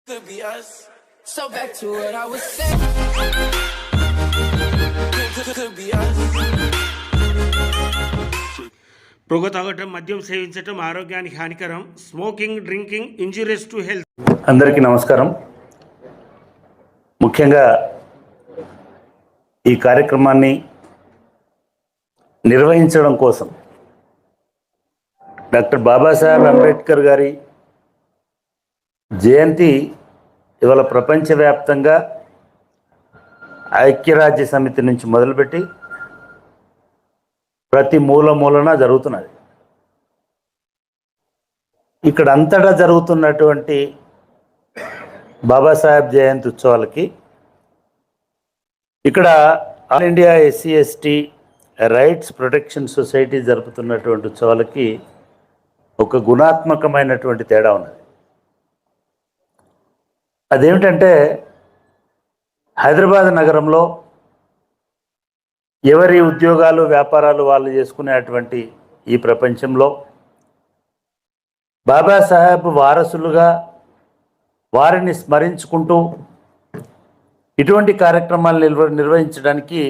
Could be us. So back to what I was saying. Could be us. పొగ తాగటం, మద్యం సేవించటం ఆరోగ్యానికి హానికరం. Smoking, drinking injurious to health. అందరికీ నమస్కారం. ముఖ్యంగా ఈ కార్యక్రమాన్ని నిర్వహించడం కోసం డాక్టర్ బాబాసాహెబ్ అంబేద్కర్ గారి జయంతి ఇవాళ ప్రపంచవ్యాప్తంగా ఐక్యరాజ్య సమితి నుంచి మొదలుపెట్టి ప్రతి మూలన జరుగుతున్నది. ఇక్కడ అంతటా జరుగుతున్నటువంటి బాబాసాహెబ్ జయంతి ఉత్సవాలకి ఇక్కడ all India SC/ST rights protection society జరుపుతున్నటువంటి ఉత్సవాలకి ఒక గుణాత్మకమైనటువంటి తేడా ఉన్నది. అదేమిటంటే హైదరాబాద్ నగరంలో ఎవరి ఉద్యోగాలు వ్యాపారాలు వాళ్ళు చేసుకునేటువంటి ఈ ప్రపంచంలో బాబాసాహెబ్ వారసులుగా వారిని స్మరించుకుంటూ ఇటువంటి కార్యక్రమాలు నిర్వహించడానికి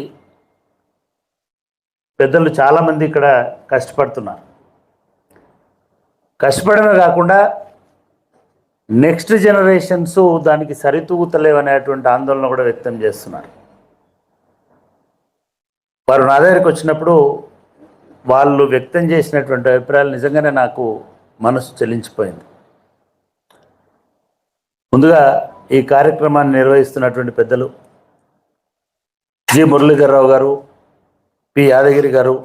పెద్దలు చాలామంది ఇక్కడ కష్టపడుతున్నారు. కష్టపడమే కాకుండా నెక్స్ట్ జనరేషన్స్ దానికి సరితూగుతలేవనేటువంటి ఆందోళన కూడా వ్యక్తం చేస్తున్నారు. వారు నా దగ్గరికి వచ్చినప్పుడు వాళ్ళు వ్యక్తం చేసినటువంటి అభిప్రాయాలు నిజంగానే నాకు మనసు చెలించిపోయింది. ముందుగా ఈ కార్యక్రమాన్ని నిర్వహిస్తున్నటువంటి పెద్దలు జి మురళీధరరావు గారు, పి యాదగిరి గారు,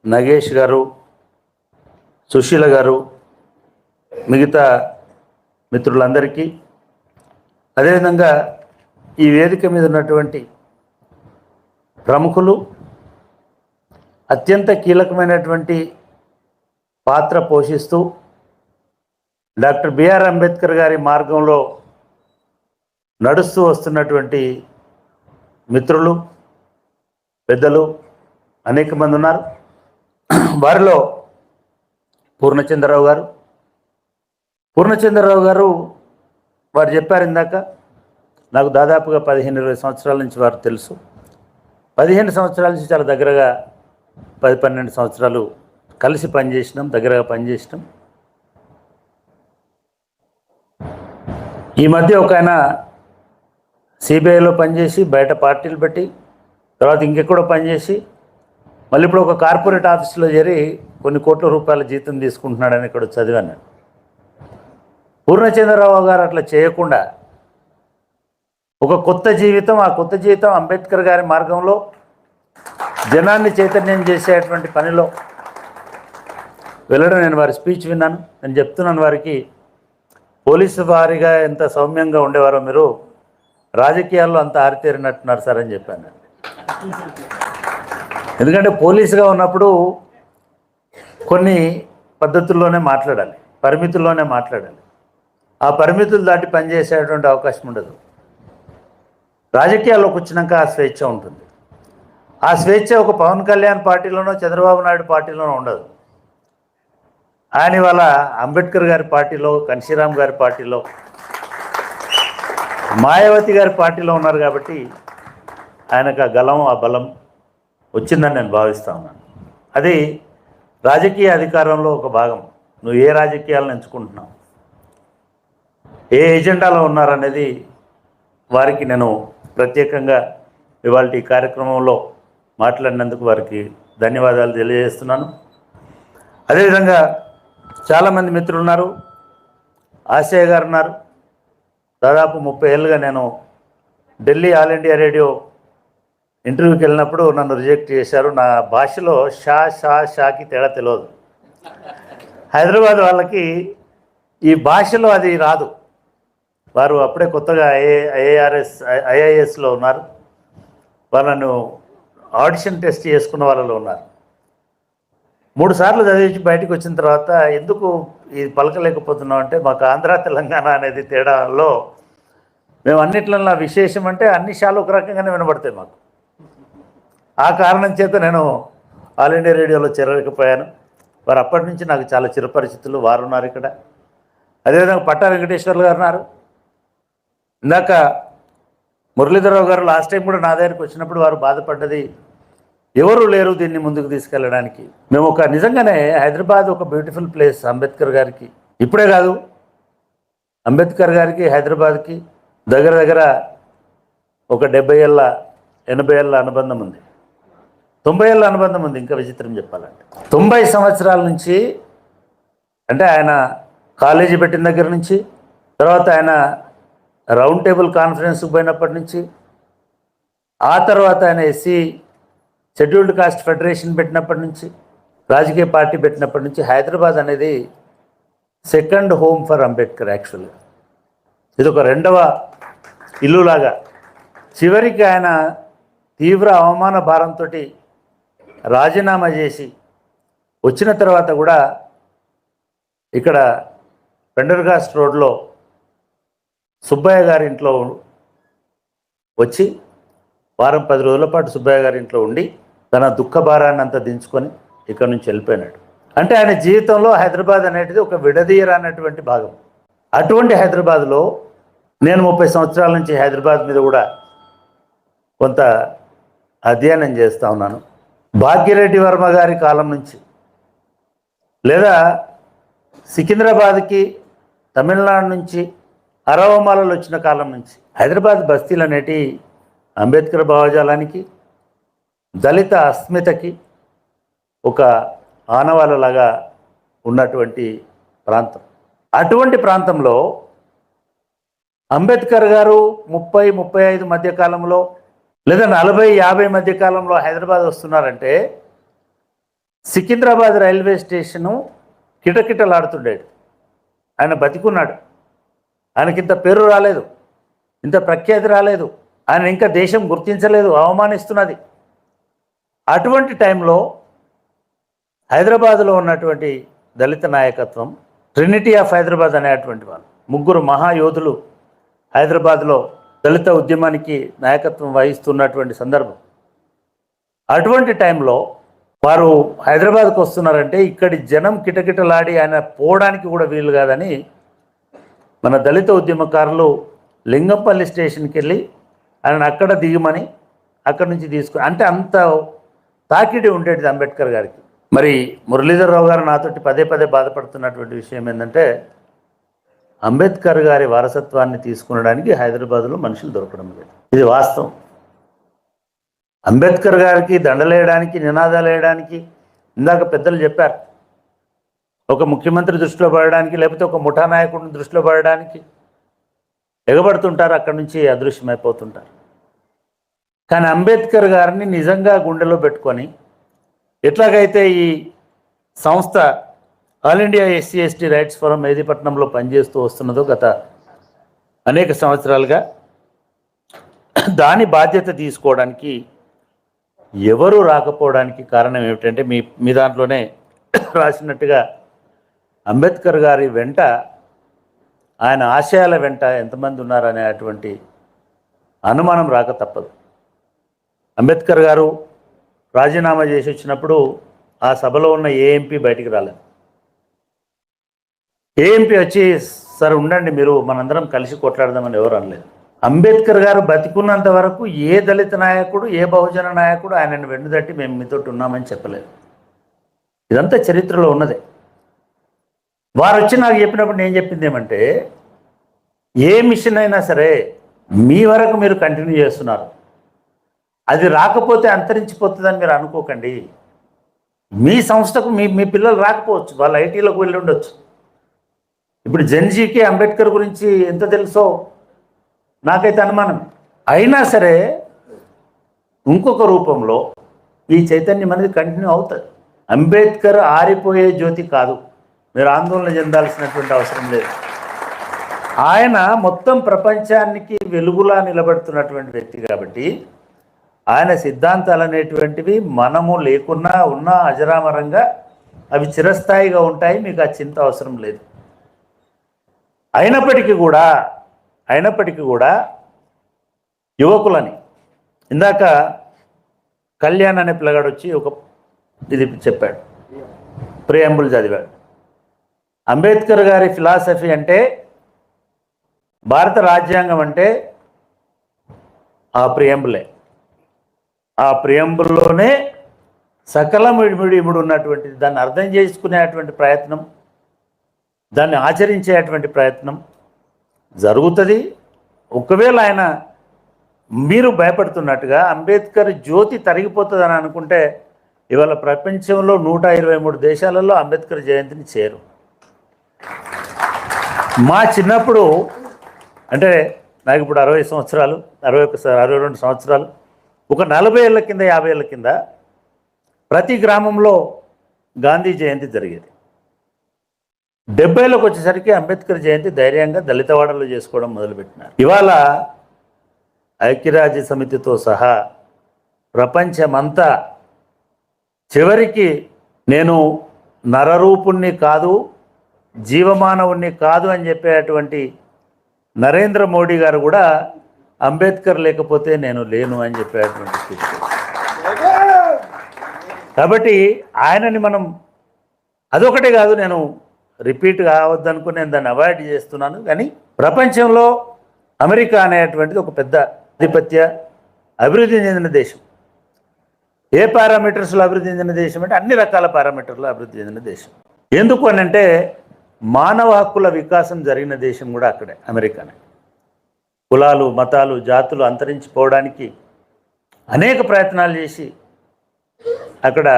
నగేష్ గారు, సుశీల గారు, మిగతా మిత్రులందరికీ, అదేవిధంగా ఈ వేదిక మీద ఉన్నటువంటి ప్రముఖులు అత్యంత కీలకమైనటువంటి పాత్ర పోషిస్తూ డాక్టర్ బిఆర్ అంబేద్కర్ గారి మార్గంలో నడుస్తూ వస్తున్నటువంటి మిత్రులు, పెద్దలు అనేక మంది ఉన్నారు. వారిలో పూర్ణచంద్రరావు గారు వారు చెప్పారు ఇందాక, నాకు దాదాపుగా 15-20 సంవత్సరాల నుంచి వారు తెలుసు. 15 సంవత్సరాల నుంచి చాలా దగ్గరగా 10-12 సంవత్సరాలు కలిసి పనిచేసినాం, దగ్గరగా పనిచేసినాం. ఈ మధ్య ఒక ఆయన సిబిఐలో పనిచేసి బయట పార్టీలు పెట్టి తర్వాత ఇంకెక్కడో పనిచేసి మళ్ళీ ఇప్పుడు ఒక కార్పొరేట్ ఆఫీసులో చేరి కొన్ని కోట్ల రూపాయల జీతం తీసుకుంటున్నాడని ఇక్కడ చదివాను. పూర్ణచంద్రరావు గారు అట్లా చేయకుండా ఒక కొత్త జీవితం, ఆ కొత్త జీవితం అంబేద్కర్ గారి మార్గంలో జనాన్ని చైతన్యం చేసేటువంటి పనిలో వెళ్ళడం. నేను వారి స్పీచ్ విన్నాను. నేను చెప్తున్నాను వారికి, పోలీసు వారిగా ఎంత సౌమ్యంగా ఉండేవారో మీరు రాజకీయాల్లో అంత ఆరితేరినట్టున్నారు సార్ అని చెప్పాను. ఎందుకంటే పోలీసుగా ఉన్నప్పుడు కొన్ని పద్ధతుల్లోనే మాట్లాడాలి, పరిమితుల్లోనే మాట్లాడాలి. ఆ పరిమితులు దాటి పనిచేసేటువంటి అవకాశం ఉండదు. రాజకీయాల్లోకి వచ్చినాక ఆ స్వేచ్ఛ ఉంటుంది. ఆ స్వేచ్ఛ ఒక పవన్ కళ్యాణ్ పార్టీలోనో చంద్రబాబు నాయుడు పార్టీలోనో ఉండదు. ఆయన ఇవాళ అంబేద్కర్ గారి పార్టీలో, కన్షీరామ్ గారి పార్టీలో, మాయావతి గారి పార్టీలో ఉన్నారు కాబట్టి ఆయనకు ఆ గలం, ఆ బలం వచ్చిందని నేను భావిస్తా ఉన్నాను. అది రాజకీయ అధికారంలో ఒక భాగం. నువ్వు ఏ రాజకీయాలను ఎంచుకుంటున్నావు, ఏ ఎజెండాలో ఉన్నారనేది వారికి నేను ప్రత్యేకంగా ఇవాళ ఈ కార్యక్రమంలో మాట్లాడినందుకు వారికి ధన్యవాదాలు తెలియజేస్తున్నాను. అదేవిధంగా చాలామంది మిత్రులు ఉన్నారు. ఆశయ్య గారు ఉన్నారు. దాదాపు 30 ఏళ్ళుగా నేను ఢిల్లీ ఆల్ ఇండియా రేడియో ఇంటర్వ్యూకి వెళ్ళినప్పుడు నన్ను రిజెక్ట్ చేశారు. నా భాషలో షాకి తేడా తెలియదు. హైదరాబాద్ వాళ్ళకి ఈ భాషలో అది రాదు. వారు అప్పుడే కొత్తగా ఐఏఎస్లో ఉన్నారు. వాళ్ళను ఆడిషన్ టెస్ట్ చేసుకున్న వాళ్ళలో ఉన్నారు. 3 సార్లు చదివించి బయటకు వచ్చిన తర్వాత ఎందుకు ఇది పలకలేకపోతున్నాం అంటే, మాకు ఆంధ్ర తెలంగాణ అనేది తేడాలో మేము అన్నిట్లలో విశేషం అంటే అన్ని షాలు ఒక రకంగానే వినబడతాయి మాకు. ఆ కారణం చేత నేను ఆల్ ఇండియా రేడియోలో చేరలేకపోయాను. వారు అప్పటి నుంచి నాకు చాలా చిరపరిచితులు. వారు ఉన్నారు ఇక్కడ. అదేవిధంగా పట్టా వెంకటేశ్వర్లు గారు ఉన్నారు. ఇందాక మురళీధరరావు గారు లాస్ట్ టైం కూడా నా దగ్గరికి వచ్చినప్పుడు వారు బాధపడ్డది ఎవరు లేరు దీన్ని ముందుకు తీసుకెళ్ళడానికి. మేము నిజంగానే హైదరాబాద్ ఒక బ్యూటిఫుల్ ప్లేస్. అంబేద్కర్ గారికి ఇప్పుడే కాదు, అంబేద్కర్ గారికి హైదరాబాద్కి దగ్గర దగ్గర ఒక 70 ఏళ్ళ 80 ఏళ్ళ అనుబంధం ఉంది, 90 ఏళ్ళ అనుబంధం ఉంది. ఇంకా విచిత్రం చెప్పాలంటే 90 సంవత్సరాల నుంచి, అంటే ఆయన కాలేజీ పెట్టిన దగ్గర నుంచి, తర్వాత ఆయన రౌండ్ టేబుల్ కాన్ఫరెన్స్కి పోయినప్పటి నుంచి, ఆ తర్వాత ఆయన ఎస్సీ షెడ్యూల్డ్ కాస్ట్ ఫెడరేషన్ పెట్టినప్పటి నుంచి, రాజకీయ పార్టీ పెట్టినప్పటి నుంచి హైదరాబాద్ అనేది సెకండ్ హోమ్ ఫర్ అంబేద్కర్. యాక్చువల్గా ఇది ఒక రెండవ ఇల్లులాగా. చివరికి ఆయన తీవ్ర అవమాన భారంతో రాజీనామా చేసి వచ్చిన తర్వాత కూడా ఇక్కడ పెండర్గాస్ట్ రోడ్లో సుబ్బయ్య గారి ఇంట్లో వచ్చి వారం 10 రోజుల పాటు సుబ్బయ్య గారి ఇంట్లో ఉండి తన దుఃఖ భారాన్ని అంతా దించుకొని ఇక్కడ నుంచి వెళ్ళిపోయినాడు. అంటే ఆయన జీవితంలో హైదరాబాద్ అనేది ఒక విడదీయరానటువంటి భాగం. అటువంటి హైదరాబాద్లో నేను 30 సంవత్సరాల నుంచి హైదరాబాద్ మీద కూడా కొంత అధ్యయనం చేస్తూ ఉన్నాను. భాగ్యరెడ్డి వర్మ గారి కాలం నుంచి, లేదా సికింద్రాబాద్కి తమిళనాడు నుంచి అరవమాలలు వచ్చిన కాలం నుంచి హైదరాబాద్ బస్తీలు అనేటి అంబేద్కర్ భావజాలానికి, దళిత అస్మితకి ఒక ఆనవాళ్ళలాగా ఉన్నటువంటి ప్రాంతం. అటువంటి ప్రాంతంలో అంబేద్కర్ గారు 30-35 మధ్యకాలంలో, లేదా 40-50 మధ్యకాలంలో హైదరాబాద్ వస్తున్నారంటే సికింద్రాబాద్ రైల్వే స్టేషను కిటకిటలాడుతుండేది. ఆయన బతికున్నాడు, ఆయనకి ఇంత పేరు రాలేదు, ఇంత ప్రఖ్యాతి రాలేదు, ఆయన ఇంకా దేశం గుర్తించలేదు, అవమానిస్తున్నది. అటువంటి టైంలో హైదరాబాద్లో ఉన్నటువంటి దళిత నాయకత్వం, ట్రినిటీ ఆఫ్ హైదరాబాద్ అనేటువంటి వాళ్ళు, 3 మహాయోధులు హైదరాబాద్లో దళిత ఉద్యమానికి నాయకత్వం వహిస్తున్నటువంటి సందర్భం. అటువంటి టైంలో వారు హైదరాబాద్కు వస్తున్నారంటే ఇక్కడి జనం కిటకిటలాడి ఆయన పోవడానికి కూడా వీలు కాదని మన దళిత ఉద్యమకారులు లింగంపల్లి స్టేషన్కి వెళ్ళి ఆయన అక్కడ దిగమని అక్కడి నుంచి తీసుకుని, అంటే అంత తాకిడి ఉండేది అంబేద్కర్ గారికి. మరి మురళీధరరావు గారు నాతోటి పదే బాధపడుతున్నటువంటి విషయం ఏంటంటే అంబేద్కర్ గారి వారసత్వాన్ని తీసుకునడానికి హైదరాబాద్లో మనుషులు దొరకడం లేదు. ఇది వాస్తవం. అంబేద్కర్ గారికి దండలేయడానికి, నినాదాలు వేయడానికి ఇందాక పెద్దలు చెప్పారు, ఒక ముఖ్యమంత్రి దృష్టిలో పడడానికి, లేకపోతే ఒక ముఠా నాయకుడిని దృష్టిలో పడడానికి ఎగబడుతుంటారు, అక్కడి నుంచి అదృశ్యమైపోతుంటారు. కానీ అంబేద్కర్ గారిని నిజంగా గుండెలో పెట్టుకొని, ఎట్లాగైతే ఈ సంస్థ all India SC ST rights forum మెహదీపట్నంలో పనిచేస్తూ వస్తున్నదో గత అనేక సంవత్సరాలుగా, దాని బాధ్యత తీసుకోవడానికి ఎవరు రాకపోవడానికి కారణం ఏమిటంటే మీ దాంట్లోనే రాసినట్టుగా అంబేద్కర్ గారి వెంట, ఆయన ఆశయాల వెంట ఎంతమంది ఉన్నారనేటువంటి అనుమానం రాక తప్పదు. అంబేద్కర్ గారు రాజీనామా చేసి వచ్చినప్పుడు ఆ సభలో ఉన్న ఏ ఎంపీ బయటికి రాలేదు. ఏ ఎంపీ వచ్చి సార్ ఉండండి మీరు మనందరం కలిసి కొట్లాడదామని ఎవరు అనలేదు. అంబేద్కర్ గారు బతికున్నంత వరకు ఏ దళిత నాయకుడు, ఏ బహుజన నాయకుడు ఆయనను వెన్నుదట్టి మేము మీతోటి ఉన్నామని చెప్పలేదు. ఇదంతా చరిత్రలో ఉన్నదే. వారు వచ్చి నాకు చెప్పినప్పుడు నేను చెప్పింది ఏమంటే, ఏ మిషన్ అయినా సరే మీ వరకు మీరు కంటిన్యూ చేస్తున్నారు, అది రాకపోతే అంతరించిపోతుందని మీరు అనుకోకండి. మీ సంస్థకు మీ పిల్లలు రాకపోవచ్చు, వాళ్ళు ఐటీలోకి వెళ్ళి ఉండొచ్చు. ఇప్పుడు జెన్జీకి అంబేద్కర్ గురించి ఎంత తెలుసో నాకైతే అనుమానం. అయినా సరే ఇంకొక రూపంలో ఈ చైతన్యం అనేది కంటిన్యూ అవుతుంది. అంబేద్కర్ ఆరిపోయే జ్యోతి కాదు, మీరు ఆందోళన చెందాల్సినటువంటి అవసరం లేదు. ఆయన మొత్తం ప్రపంచానికి వెలుగులా నిలబడుతున్నటువంటి వ్యక్తి కాబట్టి ఆయన సిద్ధాంతాలు అనేటువంటివి మనము లేకున్నా ఉన్నా అజరామరంగా అవి చిరస్థాయిగా ఉంటాయి. మీకు ఆ చింత అవసరం లేదు. అయినప్పటికీ కూడా యువకులని, ఇందాక కళ్యాణ్ అనే పిల్లగాడు వచ్చి ఒక ఇది చెప్పాడు, ప్రియాంబుల్ చదివాడు. అంబేద్కర్ గారి ఫిలాసఫీ అంటే భారత రాజ్యాంగం అంటే ఆ ప్రియంబులే. ఆ ప్రియంబుల్లోనే సకలం ఇమిడి ఉన్నటువంటి దాన్ని అర్థం చేసుకునేటువంటి ప్రయత్నం, దాన్ని ఆచరించేటువంటి ప్రయత్నం జరుగుతుంది. ఒకవేళ ఆయన మీరు భయపడుతున్నట్టుగా అంబేద్కర్ జ్యోతి తరిగిపోతుందని అనుకుంటే ఇవాళ ప్రపంచంలో 123 దేశాలలో అంబేద్కర్ జయంతిని చేయరు. మా చిన్నప్పుడు అంటే నాకు ఇప్పుడు 60 సంవత్సరాలు, 62 సంవత్సరాలు, ఒక 40 ఏళ్ళ కింద 50 ఏళ్ళ కింద ప్రతి గ్రామంలో గాంధీ జయంతి జరిగేది. 70లకు వచ్చేసరికి అంబేద్కర్ జయంతి ధైర్యంగా దళితవాడలో చేసుకోవడం మొదలుపెట్టినారు. ఇవాళ ఐక్యరాజ్య సమితితో సహా ప్రపంచమంతా చివరికి నేను నరరూపుణ్ణి కాదు, జీవమానవుణ్ణి కాదు అని చెప్పేటువంటి నరేంద్ర మోడీ గారు కూడా అంబేద్కర్ లేకపోతే నేను లేను అని చెప్పేటువంటి స్థితి. కాబట్టి ఆయనని మనం అదొకటే కాదు, నేను రిపీట్ కావద్దనుకుని నేను దాన్ని అవాయిడ్ చేస్తున్నాను. కానీ ప్రపంచంలో అమెరికా అనేటువంటిది ఒక పెద్ద ఆధిపత్య అభివృద్ధి చెందిన దేశం. ఏ పారామీటర్స్లో అభివృద్ధి చెందిన దేశం అంటే అన్ని రకాల పారామీటర్లో అభివృద్ధి చెందిన దేశం. ఎందుకు అని అంటే మానవ హక్కుల వికాసం జరిగిన దేశం కూడా అక్కడే, అమెరికానే. కులాలు, మతాలు, జాతులు అంతరించిపోవడానికి అనేక ప్రయత్నాలు చేసి అక్కడ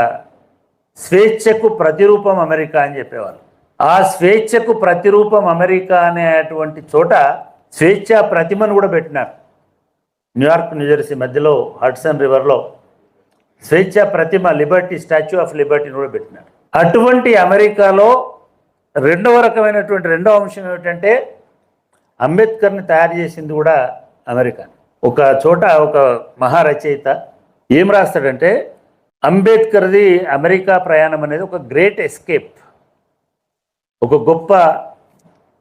స్వేచ్ఛకు ప్రతిరూపం అమెరికా అని చెప్పేవారు. ఆ స్వేచ్ఛకు ప్రతిరూపం అమెరికా అనేటువంటి చోట స్వేచ్ఛా ప్రతిమను కూడా పెట్టినారు. న్యూయార్క్, న్యూజెర్సీ మధ్యలో హడ్సన్ రివర్లో స్వేచ్ఛా ప్రతిమ, లిబర్టీ, స్టాచ్యూ ఆఫ్ లిబర్టీని కూడా పెట్టినారు. అటువంటి అమెరికాలో రెండవ అంశం ఏమిటంటే అంబేద్కర్ని తయారు చేసింది కూడా అమెరికా. ఒక చోట ఒక మహారచయిత ఏం రాస్తాడంటే అంబేద్కర్ది అమెరికా ప్రయాణం అనేది ఒక గ్రేట్ ఎస్కేప్, ఒక గొప్ప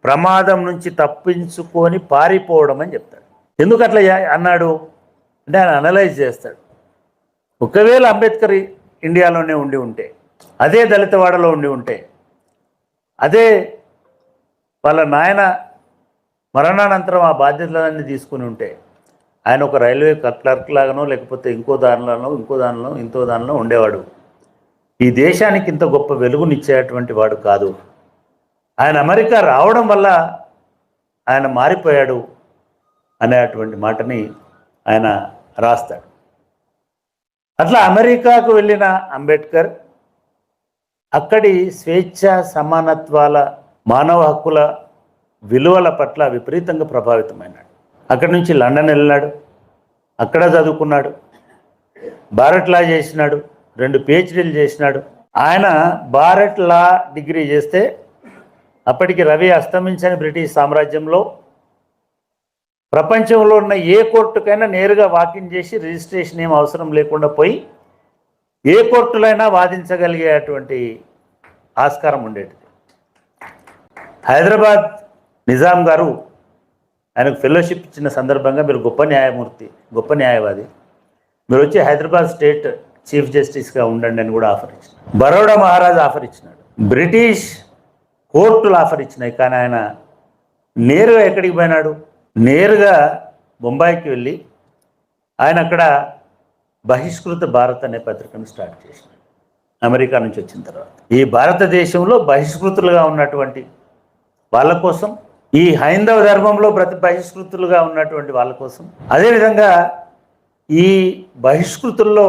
ప్రమాదం నుంచి తప్పించుకొని పారిపోవడం అని చెప్తాడు. ఎందుకు అట్లా అన్నాడు అంటే ఆయన అనలైజ్ చేస్తాడు. ఒకవేళ అంబేద్కర్ ఇండియాలోనే ఉండి ఉంటే, అదే దళితవాడలో ఉండి ఉంటే, అదే వాళ్ళ నాయన మరణానంతరం ఆ బాధ్యతలన్నీ తీసుకుని ఉంటే ఆయన ఒక రైల్వే క్లర్క్ లాగానో లేకపోతే ఇంకో దానిలో ఉండేవాడు. ఈ దేశానికి ఇంత గొప్ప వెలుగునిచ్చేటువంటి వాడు కాదు. ఆయన అమెరికా రావడం వల్ల ఆయన మారిపోయాడు అనేటువంటి మాటని ఆయన రాస్తాడు. అట్లా అమెరికాకు వెళ్ళిన అంబేద్కర్ అక్కడి స్వేచ్ఛ, సమానత్వాల, మానవ హక్కుల విలువల పట్ల విపరీతంగా ప్రభావితమైనాడు. అక్కడి నుంచి లండన్ వెళ్ళినాడు, అక్కడ చదువుకున్నాడు, భారత్ లా చేసినాడు, 2 PhDలు చేసినాడు. ఆయన భారత్ లా డిగ్రీ చేస్తే అప్పటికి రవి అస్తమించని బ్రిటిష్ సామ్రాజ్యంలో ప్రపంచంలో ఉన్న ఏ కోర్టుకైనా నేరుగా వాకింగ్ చేసి రిజిస్ట్రేషన్ ఏం అవసరం లేకుండా పోయి ఏ కోర్టులైనా వాదించగలిగేటువంటి ఆస్కారం ఉండేది. హైదరాబాద్ నిజాం గారు ఆయనకు ఫెలోషిప్ ఇచ్చిన సందర్భంగా మీరు గొప్ప న్యాయమూర్తి, గొప్ప న్యాయవాది, మీరు వచ్చి హైదరాబాద్ స్టేట్ చీఫ్ జస్టిస్గా ఉండండి అని కూడా ఆఫర్ ఇచ్చినాడు. బరోడా మహారాజు ఆఫర్ ఇచ్చినాడు, బ్రిటిష్ కోర్టులు ఆఫర్ ఇచ్చినాయి. కానీ ఆయన నేరుగా ఎక్కడికి పోయినాడు? నేరుగా బొంబాయికి వెళ్ళి ఆయన అక్కడ బహిష్కృత భారత్ అనే పత్రికను స్టార్ట్ చేసినాడు. అమెరికా నుంచి వచ్చిన తర్వాత ఈ భారతదేశంలో బహిష్కృతులుగా ఉన్నటువంటి వాళ్ళ కోసం, ఈ హైందవ ధర్మంలో బహిష్కృతులుగా ఉన్నటువంటి వాళ్ళ కోసం, అదేవిధంగా ఈ బహిష్కృతుల్లో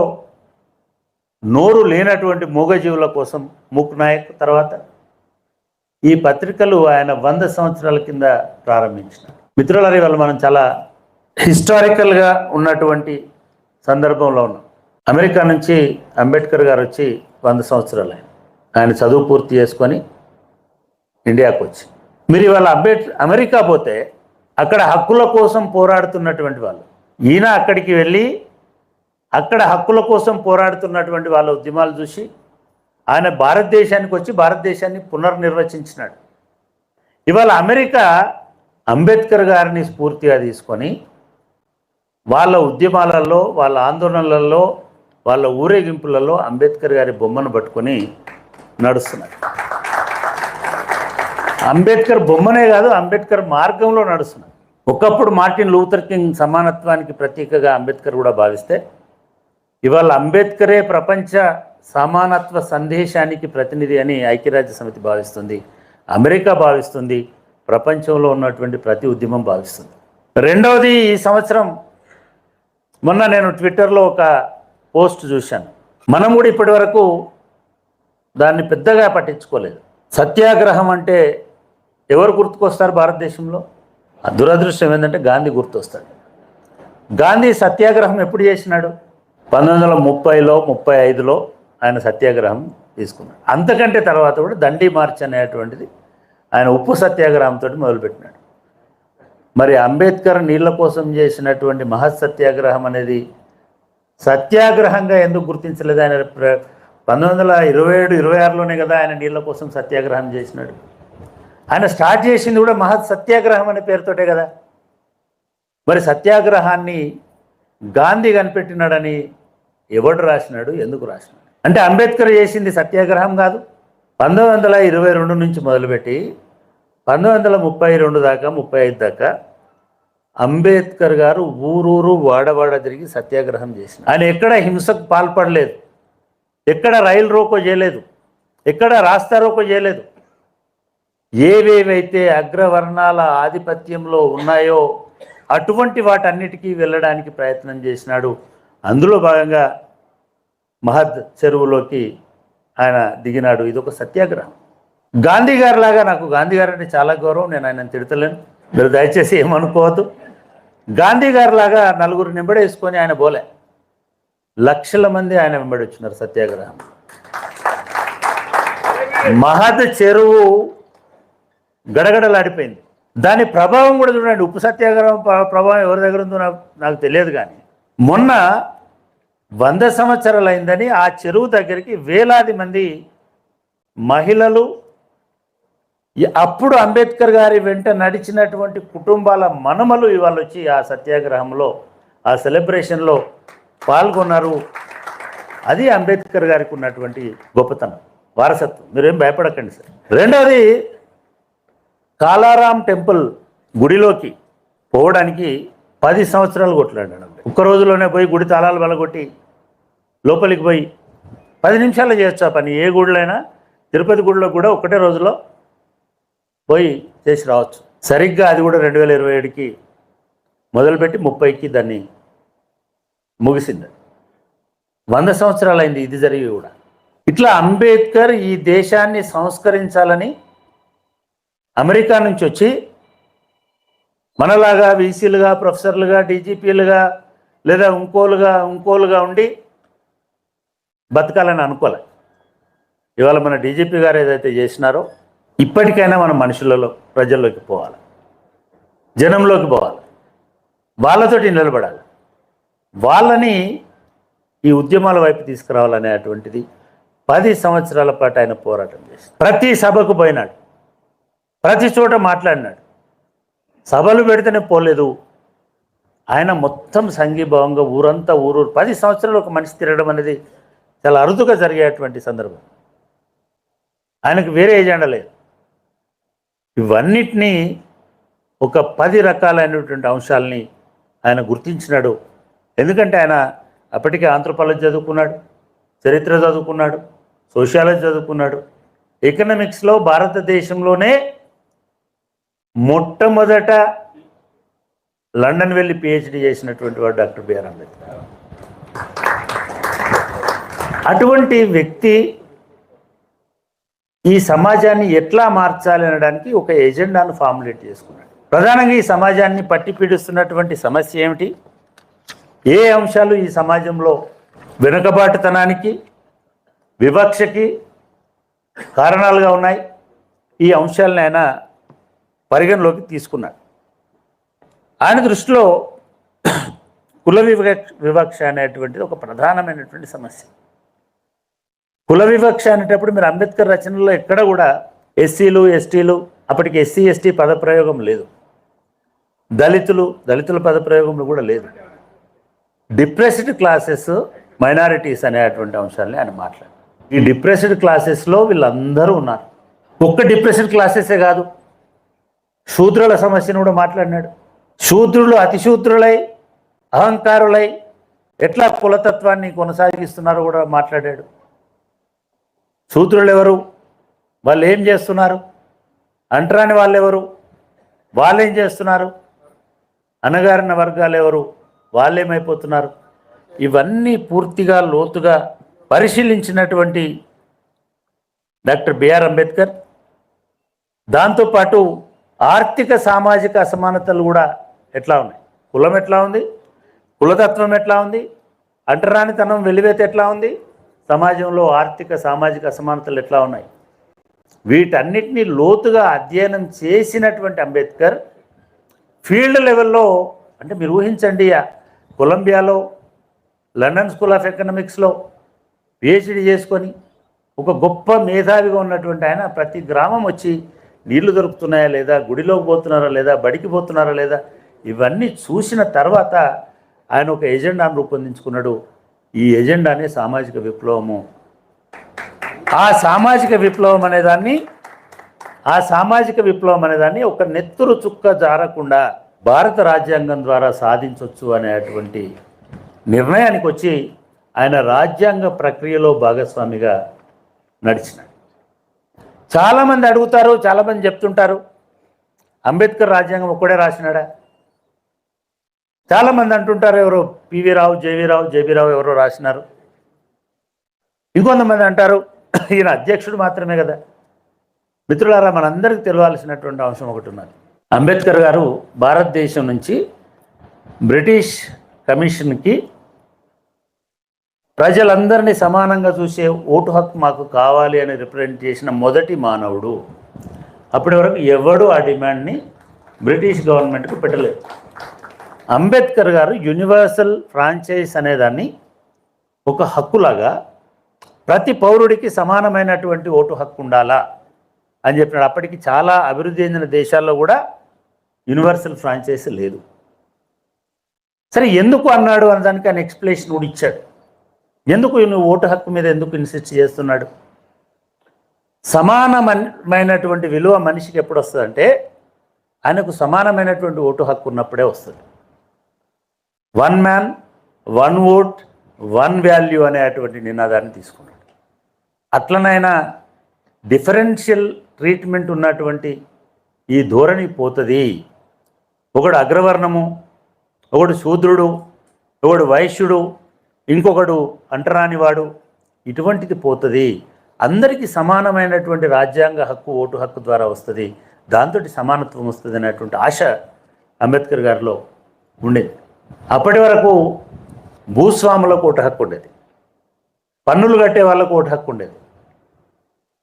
నోరు లేనటువంటి మూగజీవుల కోసం మూక్ నాయక్ తర్వాత ఈ పత్రికలు ఆయన 100 సంవత్సరాల కింద ప్రారంభించినారు. మిత్రులారా, ఇవాళ మనం చాలా హిస్టారికల్గా ఉన్నటువంటి సందర్భంలో ఉన్నాం. అమెరికా నుంచి అంబేద్కర్ గారు వచ్చి 100 సంవత్సరాలు ఆయన చదువు పూర్తి చేసుకొని ఇండియాకు వచ్చి, మీరు ఇవాళ అమెరికా పోతే అక్కడ హక్కుల కోసం పోరాడుతున్నటువంటి వాళ్ళు, ఈయన అక్కడికి వెళ్ళి అక్కడ హక్కుల కోసం పోరాడుతున్నటువంటి వాళ్ళ ఉద్యమాలు చూసి ఆయన భారతదేశానికి వచ్చి భారతదేశాన్ని పునర్నిర్వచించినాడు. ఇవాళ అమెరికా అంబేద్కర్ గారిని స్ఫూర్తిగా తీసుకొని వాళ్ళ ఉద్యమాలలో, వాళ్ళ ఆందోళనలలో, వాళ్ళ ఊరేగింపులలో అంబేద్కర్ గారి బొమ్మను పట్టుకొని నడుస్తున్నారు. అంబేద్కర్ బొమ్మనే కాదు, అంబేద్కర్ మార్గంలో నడుస్తున్నారు. ఒకప్పుడు మార్టిన్ లూథర్ కింగ్ సమానత్వానికి ప్రతీకగా అంబేద్కర్ కూడా భావిస్తే ఇవాళ అంబేద్కరే ప్రపంచ సమానత్వ సందేశానికి ప్రతినిధి అని ఐక్యరాజ్య సమితి భావిస్తుంది, అమెరికా భావిస్తుంది, ప్రపంచంలో ఉన్నటువంటి ప్రతి ఉద్యమం భావిస్తుంది. రెండవది, ఈ సంవత్సరం మొన్న నేను ట్విట్టర్లో ఒక పోస్ట్ చూశాను. మనం కూడా ఇప్పటి వరకు దాన్ని పెద్దగా పట్టించుకోలేదు. సత్యాగ్రహం అంటే ఎవరు గుర్తుకొస్తారు భారతదేశంలో? దురదృష్టం ఏంటంటే గాంధీ గుర్తొస్తాడు. గాంధీ సత్యాగ్రహం ఎప్పుడు చేసినాడు? 1930లో 35లో ఆయన సత్యాగ్రహం తీసుకున్నాడు. అంతకంటే తర్వాత కూడా దండి మార్చ్ అనేటువంటిది ఆయన ఉప్పు సత్యాగ్రహంతో మొదలుపెట్టినాడు. మరి అంబేద్కర్ నీళ్ళ కోసం చేసినటువంటి మహత్ సత్యాగ్రహం అనేది సత్యాగ్రహంగా ఎందుకు గుర్తించలేదు? ఆయన 1927-26లోనే కదా ఆయన నీళ్ళ కోసం సత్యాగ్రహం చేసినాడు. ఆయన స్టార్ట్ చేసింది కూడా మహత్ సత్యాగ్రహం అనే పేరుతోటే కదా. మరి సత్యాగ్రహాన్ని గాంధీ కనిపెట్టినాడని ఎవడు రాసినాడు, ఎందుకు రాసినాడు? అంటే అంబేద్కర్ చేసింది సత్యాగ్రహం కాదు. 1922 నుంచి మొదలుపెట్టి 1932 దాకా 35 దాకా అంబేద్కర్ గారు ఊరూరు వాడవాడ తిరిగి సత్యాగ్రహం చేసిన. ఆయన ఎక్కడ హింసకు పాల్పడలేదు, ఎక్కడ రైలు రోకో చేయలేదు, ఎక్కడ రాస్తా రోకో చేయలేదు. ఏవేవైతే అగ్రవర్ణాల ఆధిపత్యంలో ఉన్నాయో అటువంటి వాటన్నిటికీ వెళ్ళడానికి ప్రయత్నం చేసినాడు. అందులో భాగంగా మహద్ చెరువులోకి ఆయన దిగినాడు. ఇదొక సత్యాగ్రహం. గాంధీ గారి లాగా, నాకు గాంధీ గారు అంటే చాలా గౌరవం, నేను ఆయన తిడతలేను, మీరు దయచేసి ఏమనుకోవద్దు. గాంధీ గారి లాగా నలుగురు నింబడేసుకొని ఆయన పోలే, లక్షల మంది ఆయన వెంబడి వచ్చినారు సత్యాగ్రహం. మహద్ చెరువు గడగడలాడిపోయింది. దాని ప్రభావం కూడా చూడండి. ఉప్పు సత్యాగ్రహం ప్రభావం ఎవరి దగ్గర ఉందో నాకు తెలియదు, కానీ మొన్న 100 సంవత్సరాలు అయిందని ఆ చెరువు దగ్గరికి వేలాది మంది మహిళలు, అప్పుడు అంబేద్కర్ గారి వెంట నడిచినటువంటి కుటుంబాల మనమలు ఇవాళ వచ్చి ఆ సత్యాగ్రహంలో, ఆ సెలబ్రేషన్లో పాల్గొన్నారు. అది అంబేద్కర్ గారికి ఉన్నటువంటి గొప్పతనం, వారసత్వం. మీరేం భయపడకండి సార్. రెండవది, కాలారాం టెంపుల్ గుడిలోకి పోవడానికి 10 సంవత్సరాలు కొట్లాడాడు. ఒక్క రోజులోనే పోయి గుడి తాళాలు బలగొట్టి లోపలికి పోయి 10 నిమిషాల్లో చేయొచ్చు ఆ పని. ఏ గుడిలైనా, తిరుపతి గుడిలో కూడా ఒకటే రోజులో పోయి చేసి రావచ్చు. సరిగ్గా అది కూడా 2027కి మొదలుపెట్టి 30కి దాన్ని ముగిసింది. 100 సంవత్సరాలు అయింది ఇది జరిగి కూడా. ఇట్లా అంబేద్కర్ ఈ దేశాన్ని సంస్కరించాలని అమెరికా నుంచి వచ్చి మనలాగా వీసీలుగా, ప్రొఫెసర్లుగా, డీజీపీలుగా లేదా ఇంకోలుగా ఉండి బతకాలని అనుకోలే. ఇవాళ మన డీజీపీ గారు ఏదైతే చేసినారో, ఇప్పటికైనా మన మనుషులలో, ప్రజల్లోకి పోవాలి, జనంలోకి పోవాలి, వాళ్ళతోటి నిలబడాలి, వాళ్ళని ఈ ఉద్యమాల వైపు తీసుకురావాలనేటువంటిది 10 సంవత్సరాల పాటు ఆయన పోరాటం చేసి ప్రతి సభకు పోయినాడు, ప్రతి చోట మాట్లాడినాడు. సభలు పెడితేనే పోలేదు ఆయన. మొత్తం సంఘీభావంగా ఊరంతా ఊరు 10 సంవత్సరాలు ఒక మనిషి తిరగడం అనేది చాలా అరుదుగా జరిగేటువంటి సందర్భం. ఆయనకు వేరే ఏజెండా లేదు. ఇవన్నిటినీ ఒక 10 రకాలైనటువంటి అంశాలని ఆయన గుర్తించినాడు. ఎందుకంటే ఆయన అప్పటికే ఆంథ్రోపాలజీ చదువుకున్నాడు, చరిత్ర చదువుకున్నాడు, సోషియాలజీ చదువుకున్నాడు. ఎకనామిక్స్లో భారతదేశంలోనే మొట్టమొదట లండన్ వెళ్ళి పిహెచ్డి చేసినటువంటి వాడు డాక్టర్ బిఆర్ అంబేద్కర్. అటువంటి వ్యక్తి ఈ సమాజాన్ని ఎట్లా మార్చాలి అనడానికి ఒక ఎజెండాను ఫార్ములేట్ చేసుకున్నాడు. ప్రధానంగా ఈ సమాజాన్ని పట్టి పీడిస్తున్నటువంటి సమస్య ఏమిటి, ఏ అంశాలు ఈ సమాజంలో వెనుకబాటుతనానికి, వివక్షకి కారణాలుగా ఉన్నాయి, ఈ అంశాలను ఆయన పరిగణలోకి తీసుకున్నాడు. ఆయన దృష్టిలో కుల వివక్ష అనేటువంటిది ఒక ప్రధానమైనటువంటి సమస్య. కుల వివక్ష అనేటప్పుడు మీరు అంబేద్కర్ రచనలో ఎక్కడ కూడా ఎస్సీలు, ఎస్టీలు, అప్పటికి ఎస్సీ ఎస్టీ పదప్రయోగం లేదు, దళితుల పదప్రయోగంలో కూడా లేదు. డిప్రెస్డ్ క్లాసెస్, మైనారిటీస్ అనేటువంటి అంశాలని ఆయన మాట్లాడారు. ఈ డిప్రెస్డ్ క్లాసెస్లో వీళ్ళందరూ ఉన్నారు. ఒక్క డిప్రెస్డ్ క్లాసెసే కాదు, శూద్రుల సమస్యను కూడా మాట్లాడినాడు. శూద్రులు అతిశూద్రులై అహంకారులై ఎట్లా కులతత్వాన్ని కొనసాగిస్తున్నారో కూడా మాట్లాడాడు. శూద్రులు ఎవరు, వాళ్ళు ఏం చేస్తున్నారు, అంటరాని వాళ్ళు ఎవరు, వాళ్ళు ఏం చేస్తున్నారు, అణగారిన వర్గాలు ఎవరు, వాళ్ళు ఏమైపోతున్నారు, ఇవన్నీ పూర్తిగా లోతుగా పరిశీలించినటువంటి డాక్టర్ బిఆర్ అంబేద్కర్. దాంతోపాటు ఆర్థిక సామాజిక అసమానతలు కూడా ఎట్లా ఉన్నాయి, కులం ఎట్లా ఉంది, కులతత్వం ఎట్లా ఉంది, అంటరానితనం వెలివేత ఎట్లా ఉంది, సమాజంలో ఆర్థిక సామాజిక అసమానతలు ఎట్లా ఉన్నాయి, వీటన్నిటినీ లోతుగా అధ్యయనం చేసినటువంటి అంబేద్కర్ ఫీల్డ్ లెవెల్లో, అంటే మీరు ఊహించండి, కొలంబియాలో లండన్ స్కూల్ ఆఫ్ ఎకనామిక్స్లో పిహెచ్డి చేసుకొని ఒక గొప్ప మేధావిగా ఉన్నటువంటి ఆయన ప్రతి గ్రామం వచ్చి నీళ్లు దొరుకుతున్నాయా లేదా, గుడిలోకి పోతున్నారా లేదా, బడికి పోతున్నారా లేదా, ఇవన్నీ చూసిన తర్వాత ఆయన ఒక ఎజెండాను రూపొందించుకున్నాడు. ఈ ఎజెండానే సామాజిక విప్లవము. ఆ సామాజిక విప్లవం అనేదాన్ని ఒక నెత్తురు చుక్క జారకుండా భారత రాజ్యాంగం ద్వారా సాధించవచ్చు అనేటువంటి నిర్ణయానికి వచ్చి ఆయన రాజ్యాంగ ప్రక్రియలో భాగస్వామిగా నడిచినాడు. చాలామంది అడుగుతారు, చాలామంది చెప్తుంటారు, అంబేద్కర్ రాజ్యాంగం ఒక్కడే రాసినాడా? చాలామంది అంటుంటారు, ఎవరో పివి రావు, జేబీ రావు ఎవరో రాసినారు. ఇంకొంతమంది అంటారు, ఈయన అధ్యక్షుడు మాత్రమే కదా. మిత్రులారా, మనందరికీ తెలియాల్సినటువంటి అంశం ఒకటి ఉన్నది. అంబేద్కర్ గారు భారతదేశం నుంచి బ్రిటిష్ కమిషన్కి ప్రజలందరినీ సమానంగా చూసే ఓటు హక్కు మాకు కావాలి అని రిప్రజెంట్ చేసిన మొదటి మానవుడు. అప్పటి వరకు ఎవడు ఆ డిమాండ్ని బ్రిటిష్ గవర్నమెంట్కు పెట్టలేదు. అంబేద్కర్ గారు యూనివర్సల్ ఫ్రాంచైజ్ అనేదాన్ని ఒక హక్కులాగా ప్రతి పౌరుడికి సమానమైనటువంటి ఓటు హక్కు ఉండాలా అని చెప్పినాడు. అప్పటికి చాలా అభివృద్ధి చెందిన దేశాల్లో కూడా యూనివర్సల్ ఫ్రాంచైజ్ లేదు. సరే, ఎందుకు అన్నాడు అన్నదానికి ఆయన ఎక్స్ప్లెనేషన్ కూడా ఇచ్చాడు. ఎందుకు నువ్వు ఓటు హక్కు మీద ఎందుకు ఇన్సిస్ట్ చేస్తున్నాడు? సమానమైనటువంటి విలువ మనిషికి ఎప్పుడు వస్తుందంటే ఆయనకు సమానమైనటువంటి ఓటు హక్కు ఉన్నప్పుడే వస్తుంది. 1 మ్యాన్ 1 ఓట్ 1 వాల్యూ అనేటువంటి నినాదాన్ని తీసుకున్నాడు. అట్లనైనా డిఫరెన్షియల్ ట్రీట్మెంట్ ఉన్నటువంటి ఈ ధోరణి పోతుంది. ఒకడు అగ్రవర్ణము, ఒకడు శూద్రుడు, ఒకడు వైశ్యుడు, ఇంకొకడు అంటరానివాడు, ఇటువంటిది పోతుంది. అందరికీ సమానమైనటువంటి రాజ్యాంగ హక్కు ఓటు హక్కు ద్వారా వస్తుంది. దాంతో సమానత్వం వస్తుంది అనేటువంటి ఆశ అంబేద్కర్ గారిలో ఉండేది. అప్పటి వరకు భూస్వాములకు ఓటు హక్కు ఉండేది, పన్నులు కట్టే వాళ్ళకు ఓటు హక్కు ఉండేది,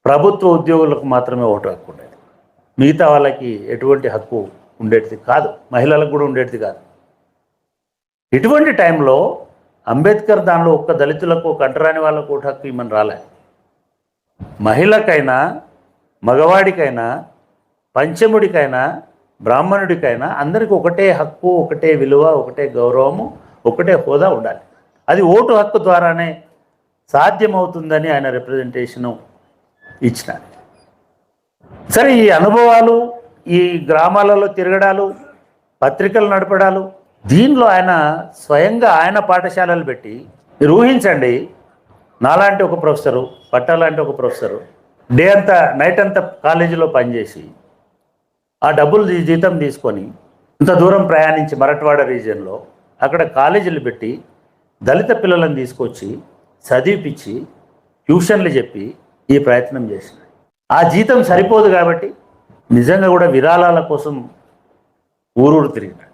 ప్రభుత్వ ఉద్యోగులకు మాత్రమే ఓటు హక్కు ఉండేది. మిగతా వాళ్ళకి ఎటువంటి హక్కు ఉండేది కాదు, మహిళలకు కూడా ఉండేది కాదు. ఇటువంటి టైంలో అంబేద్కర్ దానిలో ఒక్క దళితులకు, ఒక అంటరాని వాళ్ళకు ఓటు హక్కు ఇమ్మని రాలే. మహిళకైనా, మగవాడికైనా, పంచముడికైనా, బ్రాహ్మణుడికైనా అందరికీ ఒకటే హక్కు, ఒకటే విలువ, ఒకటే గౌరవము, ఒకటే హోదా ఉండాలి. అది ఓటు హక్కు ద్వారానే సాధ్యమవుతుందని ఆయన రిప్రజెంటేషను ఇచ్చినారు. సరే, ఈ అనుభవాలు, ఈ గ్రామాలలో తిరగడాలు, పత్రికలు నడపడాలు, దీనిలో ఆయన స్వయంగా ఆయన పాఠశాలలు పెట్టి, మీరు ఊహించండి, నాలాంటి ఒక ప్రొఫెసరు, పట్టాలాంటి ఒక ప్రొఫెసరు డే అంతా నైట్ అంతా కాలేజీలో పనిచేసి ఆ డబ్బులు జీతం తీసుకొని ఇంత దూరం ప్రయాణించి మరట్వాడ రీజియన్లో అక్కడ కాలేజీలు పెట్టి దళిత పిల్లలను తీసుకొచ్చి చదివిపించి ట్యూషన్లు చెప్పి ఈ ప్రయత్నం చేసిన. ఆ జీతం సరిపోదు కాబట్టి నిజంగా కూడా విరాళాల కోసం ఊరూరు తిరిగినాడు.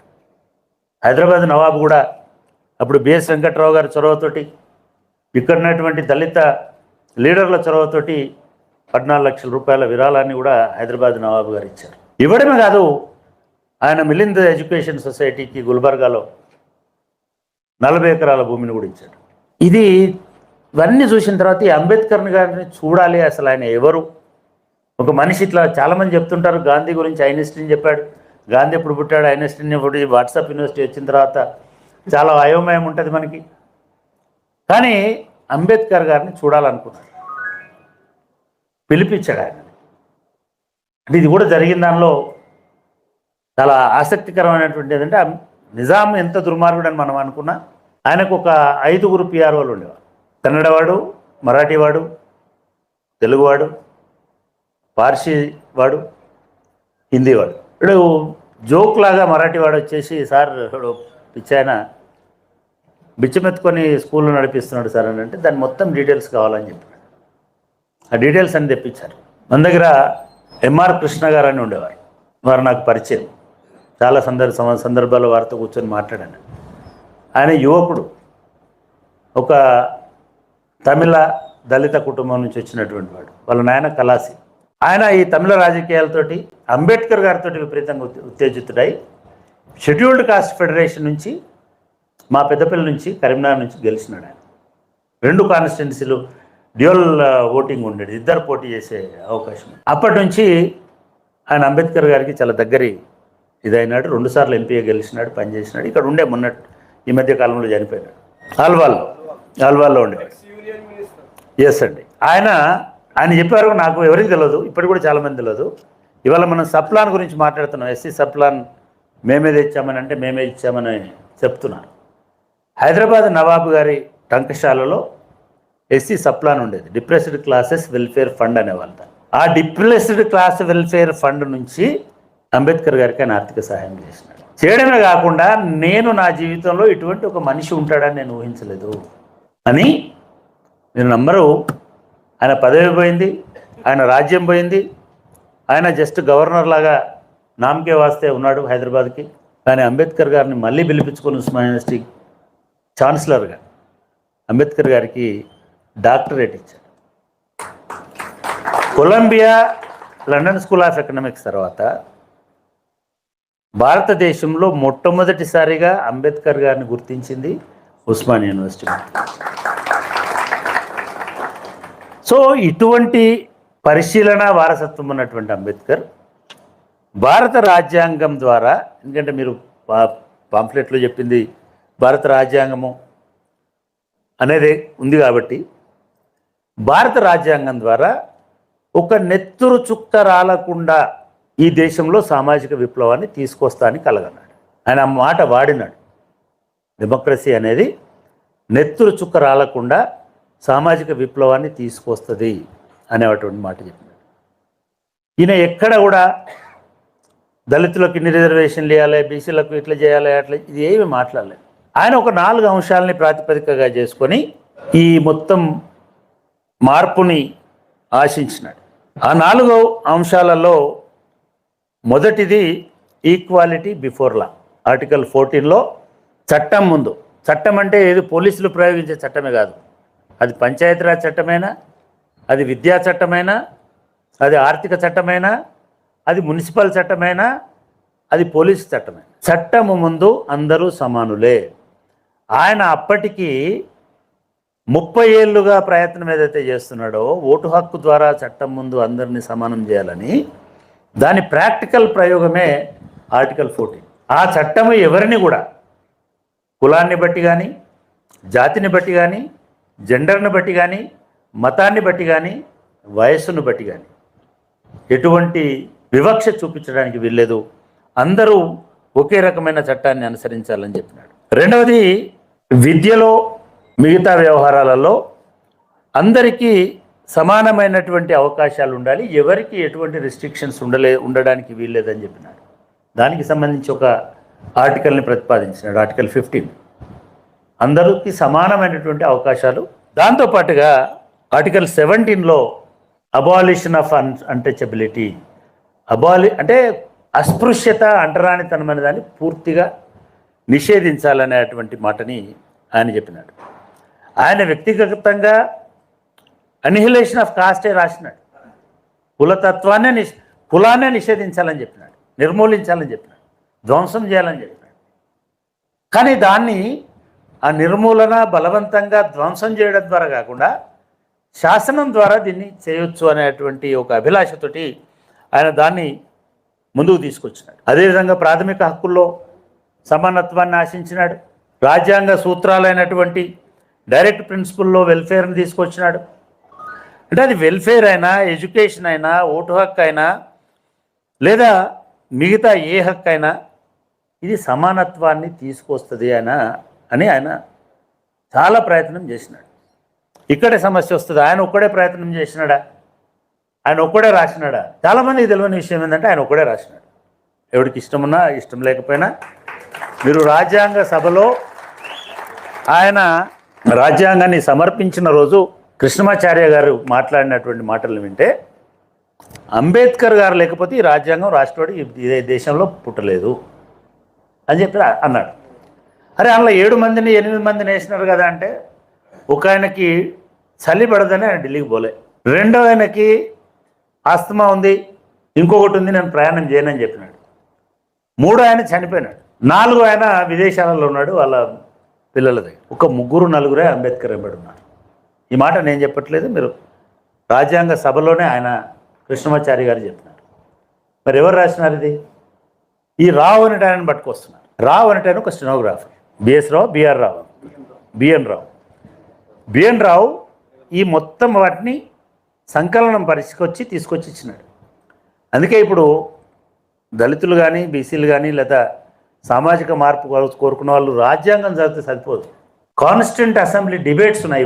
హైదరాబాద్ నవాబు కూడా అప్పుడు బిఎస్ వెంకట్రావు గారి చొరవతోటి, ఇక్కడ ఉన్నటువంటి దళిత లీడర్ల చొరవతోటి 14 లక్షల రూపాయల విరాళాన్ని కూడా హైదరాబాద్ నవాబు గారు ఇచ్చారు. ఇవ్వడమే కాదు, ఆయన మిలింద్ ఎడ్యుకేషన్ సొసైటీకి గుల్బర్గాలో 40 ఎకరాల భూమిని కూడా ఇచ్చాడు. ఇవన్నీ చూసిన తర్వాత ఈ అంబేద్కర్ గారిని చూడాలి, అసలు ఆయన ఎవరు, ఒక మనిషి. ఇట్లా చాలామంది చెప్తుంటారు, గాంధీ గురించి ఐన్స్టీన్ చెప్పాడు, గాంధీ ఎప్పుడు పుట్టాడు, ఐన్స్టీన్ ఎప్పుడు, వాట్సాప్ యూనివర్సిటీ వచ్చిన తర్వాత చాలా అయోమయం ఉంటుంది మనకి. కానీ అంబేద్కర్ గారిని చూడాలనుకున్నాడు, పిలిపించాడు ఆయన. అంటే ఇది కూడా జరిగిన దానిలో చాలా ఆసక్తికరమైనటువంటి ఏంటంటే నిజాం ఎంత దుర్మార్గుడు అని మనం అనుకున్నా ఆయనకు ఒక 5 పిఆర్ఓలు ఉండేవారు. కన్నడవాడు, మరాఠీవాడు, తెలుగువాడు, పార్సీ వాడు, హిందీవాడు. ఇప్పుడు జోక్ లాగా మరాఠీవాడు వచ్చేసి, సార్ పిచ్చాయన బిచ్చమెత్తుకొని స్కూల్లో నడిపిస్తున్నాడు సార్ అని అంటే దాని మొత్తం డీటెయిల్స్ కావాలని చెప్పాడు. ఆ డీటెయిల్స్ అని తెప్పించారు. మన దగ్గర ఎంఆర్ కృష్ణ గారు అని ఉండేవారు. వారు నాకు పరిచయం. చాలా సందర్భాల్లో వారితో కూర్చొని మాట్లాడాను. ఆయన యువకుడు, ఒక తమిళ దళిత కుటుంబం నుంచి వచ్చినటువంటి వాడు. వాళ్ళ నాయన కలాసి. ఆయన ఈ తమిళ రాజకీయాలతోటి అంబేద్కర్ గారితో విపరీతంగా ఉత్తేజితుడై షెడ్యూల్డ్ కాస్ట్ ఫెడరేషన్ నుంచి, మా పెద్దపల్లి నుంచి, కరీంనగర్ నుంచి గెలిచినాడు. ఆయన 2 కాన్స్టిట్యున్సీలు డ్యూయల్ ఓటింగ్ ఉండేది, ఇద్దరు పోటీ చేసే అవకాశం. అప్పటి నుంచి ఆయన అంబేద్కర్ గారికి చాలా దగ్గరి ఇదైనాడు. 2 సార్లు ఎంపీగా గెలిచినాడు, పనిచేసినాడు. ఇక్కడ ఉండే ఈ మధ్య కాలంలో చనిపోయినాడు. ఆల్వాల్లో ఉండేవాడు. ఎస్ అండి. ఆయన చెప్పారు, నాకు ఎవరికి తెలియదు, ఇప్పటికి కూడా చాలామంది తెలియదు. ఇవాళ మనం సప్లాన్ గురించి మాట్లాడుతున్నాం. ఎస్సీ సప్లాన్ మేమే తెచ్చామని అంటే మేమే ఇచ్చామని చెప్తున్నారు. హైదరాబాద్ నవాబు గారి టంకశాలలో ఎస్సీ సప్లాన్ ఉండేది, డిప్రెస్డ్ క్లాసెస్ వెల్ఫేర్ ఫండ్ అనేవాళ్ళు. ఆ డిప్రెస్డ్ క్లాస్ వెల్ఫేర్ ఫండ్ నుంచి అంబేద్కర్ గారికి ఆయన ఆర్థిక సహాయం చేసినాడు. చేయడమే కాకుండా నేను నా జీవితంలో ఇటువంటి ఒక మనిషి ఉంటాడని నేను ఊహించలేదు అని నేను నమ్మరు. ఆయన పదవి పోయింది, ఆయన రాజ్యం పోయింది. ఆయన జస్ట్ గవర్నర్ లాగా నామకే వాస్తే ఉన్నాడు హైదరాబాద్కి. కానీ అంబేద్కర్ గారిని మళ్ళీ పిలిపించుకొని ఉస్మానియా యూనివర్సిటీ ఛాన్సలర్గా అంబేద్కర్ గారికి డాక్టరేట్ ఇచ్చారు. Columbia, London School of Economics తర్వాత భారతదేశంలో మొట్టమొదటిసారిగా అంబేద్కర్ గారిని గుర్తించింది ఉస్మానియా యూనివర్సిటీ. సో ఇటువంటి పరిశీలన వారసత్వం ఉన్నటువంటి అంబేద్కర్ భారత రాజ్యాంగం ద్వారా, ఎందుకంటే మీరు పాంఫ్లెట్లో చెప్పింది భారత రాజ్యాంగము అనేది ఉంది కాబట్టి, భారత రాజ్యాంగం ద్వారా ఒక నెత్తురు చుక్క రాలకుండా ఈ దేశంలో సామాజిక విప్లవాన్ని తీసుకొస్తా అని కలగన్నాడు. ఆయన ఆ మాట వాడినాడు. డెమోక్రసీ అనేది నెత్తురు చుక్క రాలకుండా సామాజిక విప్లవాన్ని తీసుకొస్తుంది అనేటువంటి మాట చెప్పినాడు. ఈయన ఎక్కడ కూడా దళితులకు ఇన్ని రిజర్వేషన్లు ఇవ్వాలి, బీసీలకు ఇట్లా చేయాలి, అట్లా ఇది ఏమి మాట్లాడలేదు. ఆయన ఒక 4 అంశాలని ప్రాతిపదికగా చేసుకొని ఈ మొత్తం మార్పుని ఆశించినాడు. ఆ 4 అంశాలలో మొదటిది ఈక్వాలిటీ బిఫోర్ లా. ఆర్టికల్ 14లో చట్టం ముందు. చట్టం అంటే ఏది పోలీసులు ప్రయోగించే చట్టమే కాదు, అది పంచాయతీరాజ్ చట్టమైనా, అది విద్యా చట్టమైనా, అది ఆర్థిక చట్టమైనా, అది మున్సిపల్ చట్టమైనా, అది పోలీసు చట్టమైనా, చట్టము ముందు అందరూ సమానులే. ఆయన అప్పటికి 30 ఏళ్ళుగా ప్రయత్నం ఏదైతే చేస్తున్నాడో ఓటు హక్కు ద్వారా చట్టం ముందు అందరినీ సమానం చేయాలని, దాని ప్రాక్టికల్ ప్రయోగమే ఆర్టికల్ 14. ఆ చట్టము ఎవరిని కూడా కులాన్ని బట్టి కానీ, జాతిని బట్టి కానీ, జెండర్ని బట్టి కానీ, మతాన్ని బట్టి కానీ, వయస్సును బట్టి కానీ ఎటువంటి వివక్ష చూపించడానికి వీల్లేదు. అందరూ ఒకే రకమైన చట్టాన్ని అనుసరించాలని చెప్పినాడు. రెండవది, విద్యలో మిగతా వ్యవహారాలలో అందరికీ సమానమైనటువంటి అవకాశాలు ఉండాలి, ఎవరికి ఎటువంటి రెస్ట్రిక్షన్స్ ఉండడానికి వీల్లేదని చెప్పినాడు. దానికి సంబంధించి ఒక ఆర్టికల్ని ప్రతిపాదించినాడు, ఆర్టికల్ 15. అందరికీ సమానమైనటువంటి అవకాశాలు. దాంతోపాటుగా ఆర్టికల్ 17లో అబాలిషన్ ఆఫ్ అన్టచబిలిటీ, అంటే అస్పృశ్యత, అంటరానితనం అనే దాన్ని పూర్తిగా నిషేధించాలనేటువంటి మాటని ఆయన చెప్పినాడు. ఆయన వ్యక్తిగతంగా అనిహిలేషన్ ఆఫ్ కాస్టే రాసినాడు. కులాన్నే నిషేధించాలని చెప్పినాడు, నిర్మూలించాలని చెప్పినాడు, ధ్వంసం చేయాలని చెప్పినాడు. కానీ దాన్ని ఆ నిర్మూలన బలవంతంగా ధ్వంసం చేయడం ద్వారా కాకుండా శాసనం ద్వారా దీన్ని చేయొచ్చు అనేటువంటి ఒక అభిలాషతోటి ఆయన దాన్ని ముందుకు తీసుకొచ్చినాడు. అదేవిధంగా ప్రాథమిక హక్కుల్లో సమానత్వాన్ని ఆశించినాడు. రాజ్యాంగ సూత్రాలైనటువంటి డైరెక్ట్ ప్రిన్సిపల్లో వెల్ఫేర్ని తీసుకొచ్చినాడు. అంటే అది వెల్ఫేర్ అయినా, ఎడ్యుకేషన్ అయినా, ఓటు హక్కు అయినా, లేదా మిగతా ఏ హక్కు అయినా ఇది సమానత్వాన్ని తీసుకొస్తుంది అని ఆయన చాలా ప్రయత్నం చేసినాడు. ఇక్కడే సమస్య వస్తుంది. ఆయన ఒక్కడే ప్రయత్నం చేసినాడా? ఆయన ఒక్కడే రాసినాడా? చాలామందికి తెలియని విషయం ఏంటంటే ఆయన ఒక్కడే రాసినాడు. ఎవరికి ఇష్టమున్నా ఇష్టం లేకపోయినా మీరు రాజ్యాంగ సభలో ఆయన రాజ్యాంగాన్ని సమర్పించిన రోజు కృష్ణమాచార్య గారు మాట్లాడినటువంటి మాటలు వింటే అంబేద్కర్ గారు లేకపోతే ఈ రాజ్యాంగం రాష్ట్రపతి ఇదే దేశంలో పుట్టలేదు అని చెప్పి అన్నాడు. అరే అందులో 7 మందిని 8 మందిని వేసినారు కదా అంటే ఒక ఆయనకి చలి పడదని ఆయన ఢిల్లీకి పోలే, రెండో ఆయనకి ఆస్తమా ఉంది, ఇంకొకటి ఉంది, నేను ప్రయాణం చేయనని చెప్పినాడు, మూడో ఆయన చనిపోయినాడు, 4 ఆయన విదేశాలలో ఉన్నాడు వాళ్ళ పిల్లల దగ్గర. ఒక 3-4 అంబేద్కర్ వెంబడి ఉన్నారు. ఈ మాట నేను చెప్పట్లేదు, మీరు రాజ్యాంగ సభలోనే ఆయన కృష్ణమాచారి గారు చెప్పినారు. మరి ఎవరు రాసినారు ఇది? ఈ రావు అనేట ఆయన పట్టుకొస్తున్నారు. రావు అనేట ఒక స్టెనోగ్రాఫర్, బిఎస్ రావు, బిఎన్ రావు ఈ మొత్తం వాటిని సంకలనం తీసుకొచ్చి ఇచ్చినాడు. అందుకే ఇప్పుడు దళితులు కానీ బీసీలు కానీ లేదా సామాజిక మార్పు కోరుకున్న వాళ్ళు రాజ్యాంగం చదివితే సరిపోదు. కాన్స్టిట్యూంట్ అసెంబ్లీ డిబేట్స్ ఉన్నాయి,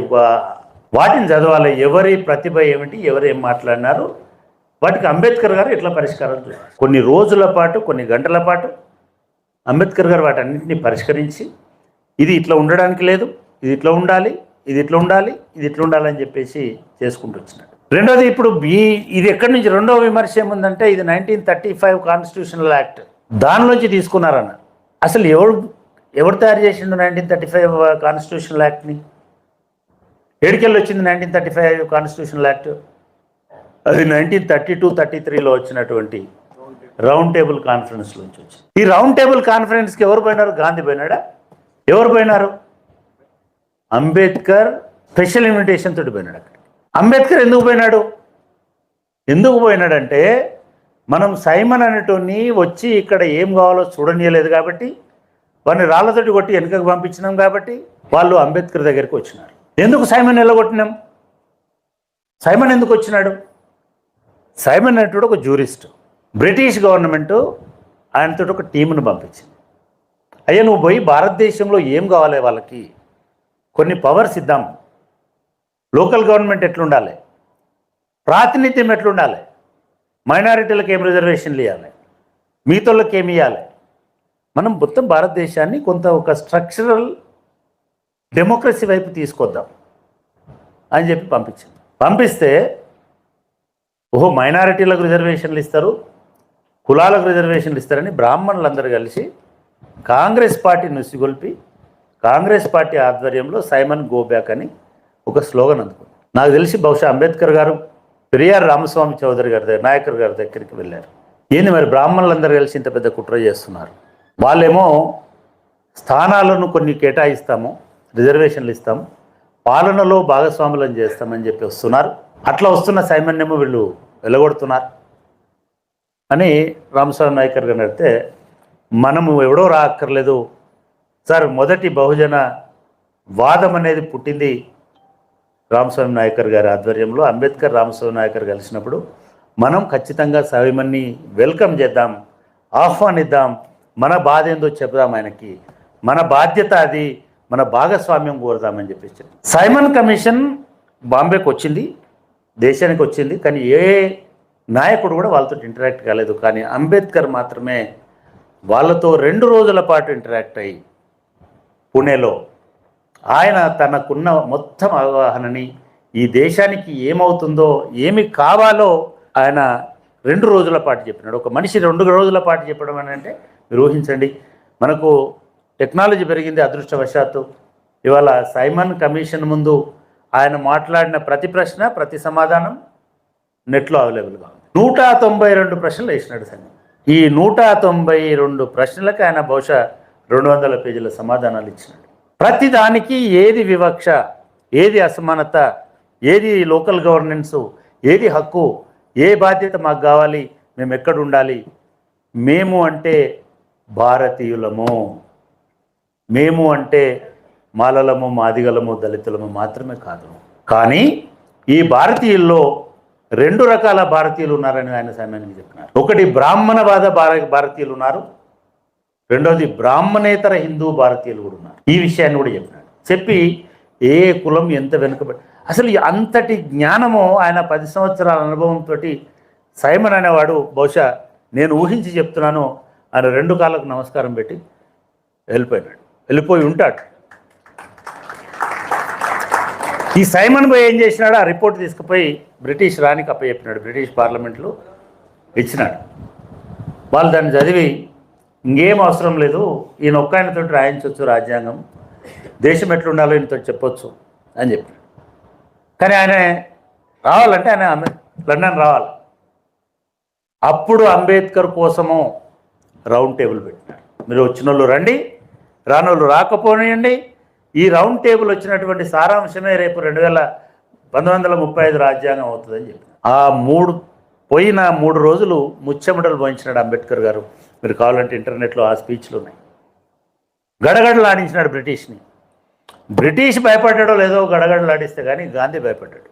వాటిని చదవాలి. ఎవరి ప్రతిభ ఏమిటి, ఎవరు ఏం మాట్లాడినారు, వాటికి అంబేద్కర్ గారు ఎట్లా పరిష్కారం చూస్తారు. కొన్ని రోజుల పాటు, కొన్ని గంటల పాటు అంబేద్కర్ గారు వాటన్నింటినీ పరిష్కరించి ఇది ఇట్లా ఉండడానికి లేదు, ఇది ఇట్లా ఉండాలి, ఇది ఇట్లా ఉండాలి, ఇది ఇట్లా ఉండాలని చెప్పేసి చేసుకుంటూ వచ్చినాడు. రెండోది ఇప్పుడు ఇది ఎక్కడి నుంచి రెండవ విమర్శ ఏముందంటే ఇది 1935 కాన్స్టిట్యూషనల్ యాక్ట్, దానిలోంచి తీసుకున్నారన్న. అసలు ఎవరు తయారు చేసిండు 1935 కాన్స్టిట్యూషనల్ యాక్ట్ని? ఏడికెళ్ళి వచ్చింది 1935 కాన్స్టిట్యూషనల్ యాక్ట్? అది 1932-33లో వచ్చినటువంటి రౌండ్ టేబుల్ కాన్ఫరెన్స్ నుంచి వచ్చింది. ఈ రౌండ్ టేబుల్ కాన్ఫరెన్స్కి ఎవరు పోయినారు? గాంధీ పోయినాడా? ఎవరు పోయినారు? అంబేద్కర్ స్పెషల్ ఇన్విటేషన్ తోటి పోయినాడు. అక్కడ అంబేద్కర్ ఎందుకు పోయినాడంటే మనం సైమన్ అనేటోని వచ్చి ఇక్కడ ఏం కావాలో చూడనీయలేదు కాబట్టి వాడిని రాళ్లతోటి కొట్టి వెనుకకు పంపించినాం కాబట్టి వాళ్ళు అంబేద్కర్ దగ్గరికి వచ్చినారు. ఎందుకు సైమన్ వెళ్ళగొట్టినాం? సైమన్ ఎందుకు వచ్చినాడు? సైమన్ అనేటువంటి ఒక జూరిస్ట్, బ్రిటిష్ గవర్నమెంటు ఆయనతో ఒక టీమును పంపించింది. అయ్యా నువ్వు పోయి భారతదేశంలో ఏం కావాలి, వాళ్ళకి కొన్ని పవర్స్ ఇద్దాం, లోకల్ గవర్నమెంట్ ఎట్లుండాలి, ప్రాతినిధ్యం ఎట్లుండాలి, మైనారిటీలకు ఏం రిజర్వేషన్లు ఇవ్వాలి, మిగతాళ్ళకి ఏమి ఇవ్వాలి, మనం మొత్తం భారతదేశాన్ని కొంత ఒక స్ట్రక్చరల్ డెమోక్రసీ వైపు తీసుకొద్దాం అని చెప్పి పంపిస్తే ఓహో మైనారిటీలకు రిజర్వేషన్లు ఇస్తారు, కులాలకు రిజర్వేషన్లు ఇస్తారని బ్రాహ్మణులందరూ కలిసి కాంగ్రెస్ పార్టీ నుసిగొల్పి కాంగ్రెస్ పార్టీ ఆధ్వర్యంలో సైమన్ గో బ్యాక్ అని ఒక స్లోగన్ అందుకుంది. నాకు తెలిసి బహుశా అంబేద్కర్ గారు పెరియార్ రామస్వామి చౌదరి గారి దగ్గర, నాయకర్ గారి దగ్గరికి వెళ్ళారు. ఏంది మరి బ్రాహ్మణులందరూ కలిసి ఇంత పెద్ద కుట్ర చేస్తున్నారు, వాళ్ళేమో స్థానాలను కొన్ని కేటాయిస్తాము, రిజర్వేషన్లు ఇస్తాము, పాలనలో భాగస్వాములను చేస్తామని చెప్పి వస్తున్నారు. అట్లా వస్తున్న సైమన్ ఏమో వీళ్ళు వెళ్ళగొడుతున్నారు అని రామస్వామి నాయకర్ గారిని అడిగితే మనము ఎవడో రాక్కర్లేదు సార్, మొదటి బహుజన వాదం అనేది పుట్టింది రామస్వామి నాయకర్ గారి ఆధ్వర్యంలో. అంబేద్కర్ రామస్వామి నాయకర్ కలిసినప్పుడు మనం ఖచ్చితంగా సైమన్ని వెల్కమ్ చేద్దాం, ఆహ్వానిద్దాం, మన బాధ ఏందో చెప్దాం, ఆయనకి మన బాధ్యత అది, మన భాగస్వామ్యం కోరుదామని చెప్పేసి సైమన్ కమిషన్ బాంబేకి వచ్చింది, దేశానికి వచ్చింది, కానీ ఏ నాయకుడు కూడా వాళ్ళతో ఇంటరాక్ట్ కాలేదు. కానీ అంబేద్కర్ మాత్రమే వాళ్ళతో 2 రోజుల పాటు ఇంటరాక్ట్ అయ్యి పుణేలో ఆయన తనకున్న మొత్తం అవగాహనని ఈ దేశానికి ఏమవుతుందో ఏమి కావాలో ఆయన 2 రోజుల పాటు చెప్పినాడు. ఒక మనిషి 2 రోజుల పాటు చెప్పడం అని అంటే మీరు ఊహించండి. మనకు టెక్నాలజీ పెరిగింది అదృష్టవశాత్తు. ఇవాళ సైమన్ కమిషన్ ముందు ఆయన మాట్లాడిన ప్రతి ప్రశ్న, ప్రతి సమాధానం నెట్లో అవైలబుల్గా ఉంది. 192 ప్రశ్నలు వేసినాడు సైమన్. ఈ 192 ప్రశ్నలకు ఆయన బహుశా 200 పేజీల సమాధానాలు ఇచ్చినాడు. ప్రతి దానికి ఏది వివక్ష, ఏది అసమానత, ఏది లోకల్ గవర్నెన్సు, ఏది హక్కు, ఏ బాధ్యత మాకు కావాలి, మేము ఎక్కడ ఉండాలి, మేము అంటే భారతీయులము, మేము అంటే మాలలము, మాదిగలము, దళితులము మాత్రమే కాదు, కానీ ఈ భారతీయుల్లో రెండు రకాల భారతీయులు ఉన్నారని ఆయన సైమన్కి చెప్పినారు. ఒకటి బ్రాహ్మణవాద భారతీయులు ఉన్నారు, రెండోది బ్రాహ్మణేతర హిందూ భారతీయులు కూడా ఉన్నారు. ఈ విషయాన్ని కూడా చెప్పినాడు. చెప్పి ఏ కులం ఎంత వెనుకబడి అసలు అంతటి జ్ఞానము ఆయన 10 సంవత్సరాల అనుభవంతో సైమన్ అనేవాడు బహుశా నేను ఊహించి చెప్తున్నాను ఆయన 2 కాళ్ళకు నమస్కారం పెట్టి వెళ్ళిపోయి ఉంటాడు. ఈ సైమన్ బాయ్ ఏం చేసినాడు, ఆ రిపోర్ట్ తీసుకుపోయి బ్రిటిష్ రాణికి అప్పచెప్పినాడు. బ్రిటిష్ పార్లమెంట్లో ఇచ్చినాడు. వాళ్ళు దాన్ని చదివి ఇంకేం అవసరం లేదు, ఈయన ఒక్క ఆయనతో రాయించవచ్చు రాజ్యాంగం, దేశం ఎట్లుండాలో ఈయనతో చెప్పొచ్చు అని చెప్పాడు. కానీ ఆయన రావాలంటే ఆయన లండన్ రావాలి. అప్పుడు అంబేద్కర్ కోసము రౌండ్ టేబుల్ పెట్టినాడు. మీరు వచ్చిన వాళ్ళు రండి, రానోళ్ళు రాకపోనియండి. ఈ రౌండ్ టేబుల్ వచ్చినటువంటి సారాంశమే రేపు 1935 రాజ్యాంగం అవుతుందని చెప్పి ఆ పోయిన 3 రోజులు ముచ్చెమటలు పోయించినాడు అంబేద్కర్ గారు. మీరు కావాలంటే ఇంటర్నెట్లో ఆ స్పీచ్లు ఉన్నాయి. గడగడలాడించినాడు బ్రిటిష్ని. బ్రిటిష్ భయపడ్డాడో లేదో గడగడలాడిస్తే కానీ గాంధీ భయపడ్డాడు.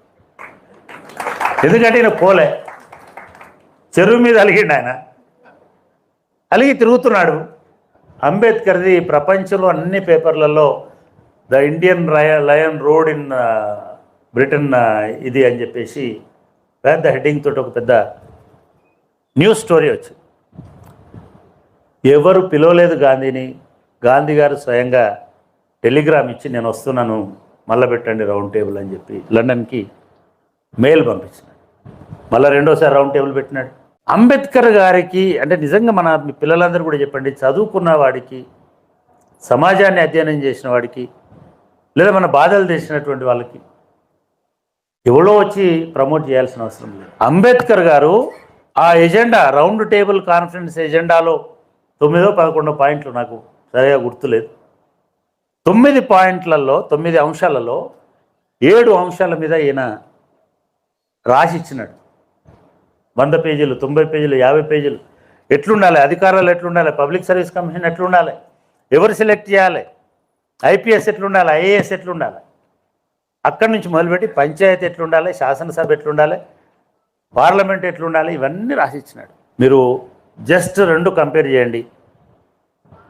ఎందుకంటే ఈయన పోలే, చెరువు మీద అలిగిండు. ఆయన అలిగి తిరుగుతున్నాడు. అంబేద్కర్ది ప్రపంచంలో అన్ని పేపర్లలో the Indian lion road in Britain ఇది అని చెప్పేసి పెద్ద హెడ్డింగ్ తోటి ఒక పెద్ద న్యూస్ స్టోరీ వచ్చింది. ఎవరు పిలవలేదు గాంధీని. గాంధీ గారు స్వయంగా టెలిగ్రామ్ ఇచ్చి నేను వస్తున్నాను, మళ్ళీ పెట్టండి రౌండ్ టేబుల్ అని చెప్పి లండన్కి మెయిల్ పంపించినాడు. మళ్ళీ రెండోసారి రౌండ్ టేబుల్ పెట్టినాడు. అంబేద్కర్ గారికి అంటే నిజంగా మన పిల్లలందరూ కూడా చెప్పండి, చదువుకున్న వాడికి, సమాజాన్ని అధ్యయనం చేసిన వాడికి, లేదా మన బాధలు తెలిసినటువంటి వాళ్ళకి ఎవరో వచ్చి ప్రమోట్ చేయాల్సిన అవసరం లేదు. అంబేద్కర్ గారు ఆ ఎజెండా రౌండ్ టేబుల్ కాన్ఫరెన్స్ ఎజెండాలో 9-11 పాయింట్లు నాకు సరిగా గుర్తులేదు. 9 పాయింట్లలో 9 అంశాలలో 7 అంశాల మీద ఈయన రాసిచ్చినాడు. 100 పేజీలు, 90 పేజీలు, 50 పేజీలు. ఎట్లుండాలి, అధికారాలు ఎట్లుండాలి, పబ్లిక్ సర్వీస్ కమిషన్ ఎట్లుండాలి, ఎవరు సెలెక్ట్ చేయాలి, ఐపీఎస్ ఎట్లుండాలి, ఐఏఎస్ ఎట్లుండాలి, అక్కడి నుంచి మొదలుపెట్టి పంచాయతీ ఎట్లుండాలి, శాసనసభ ఎట్లుండాలి, పార్లమెంట్ ఎట్లుండాలి, ఇవన్నీ రాసిచ్చినాడు. మీరు జస్ట్ 2 కంపేర్ చేయండి.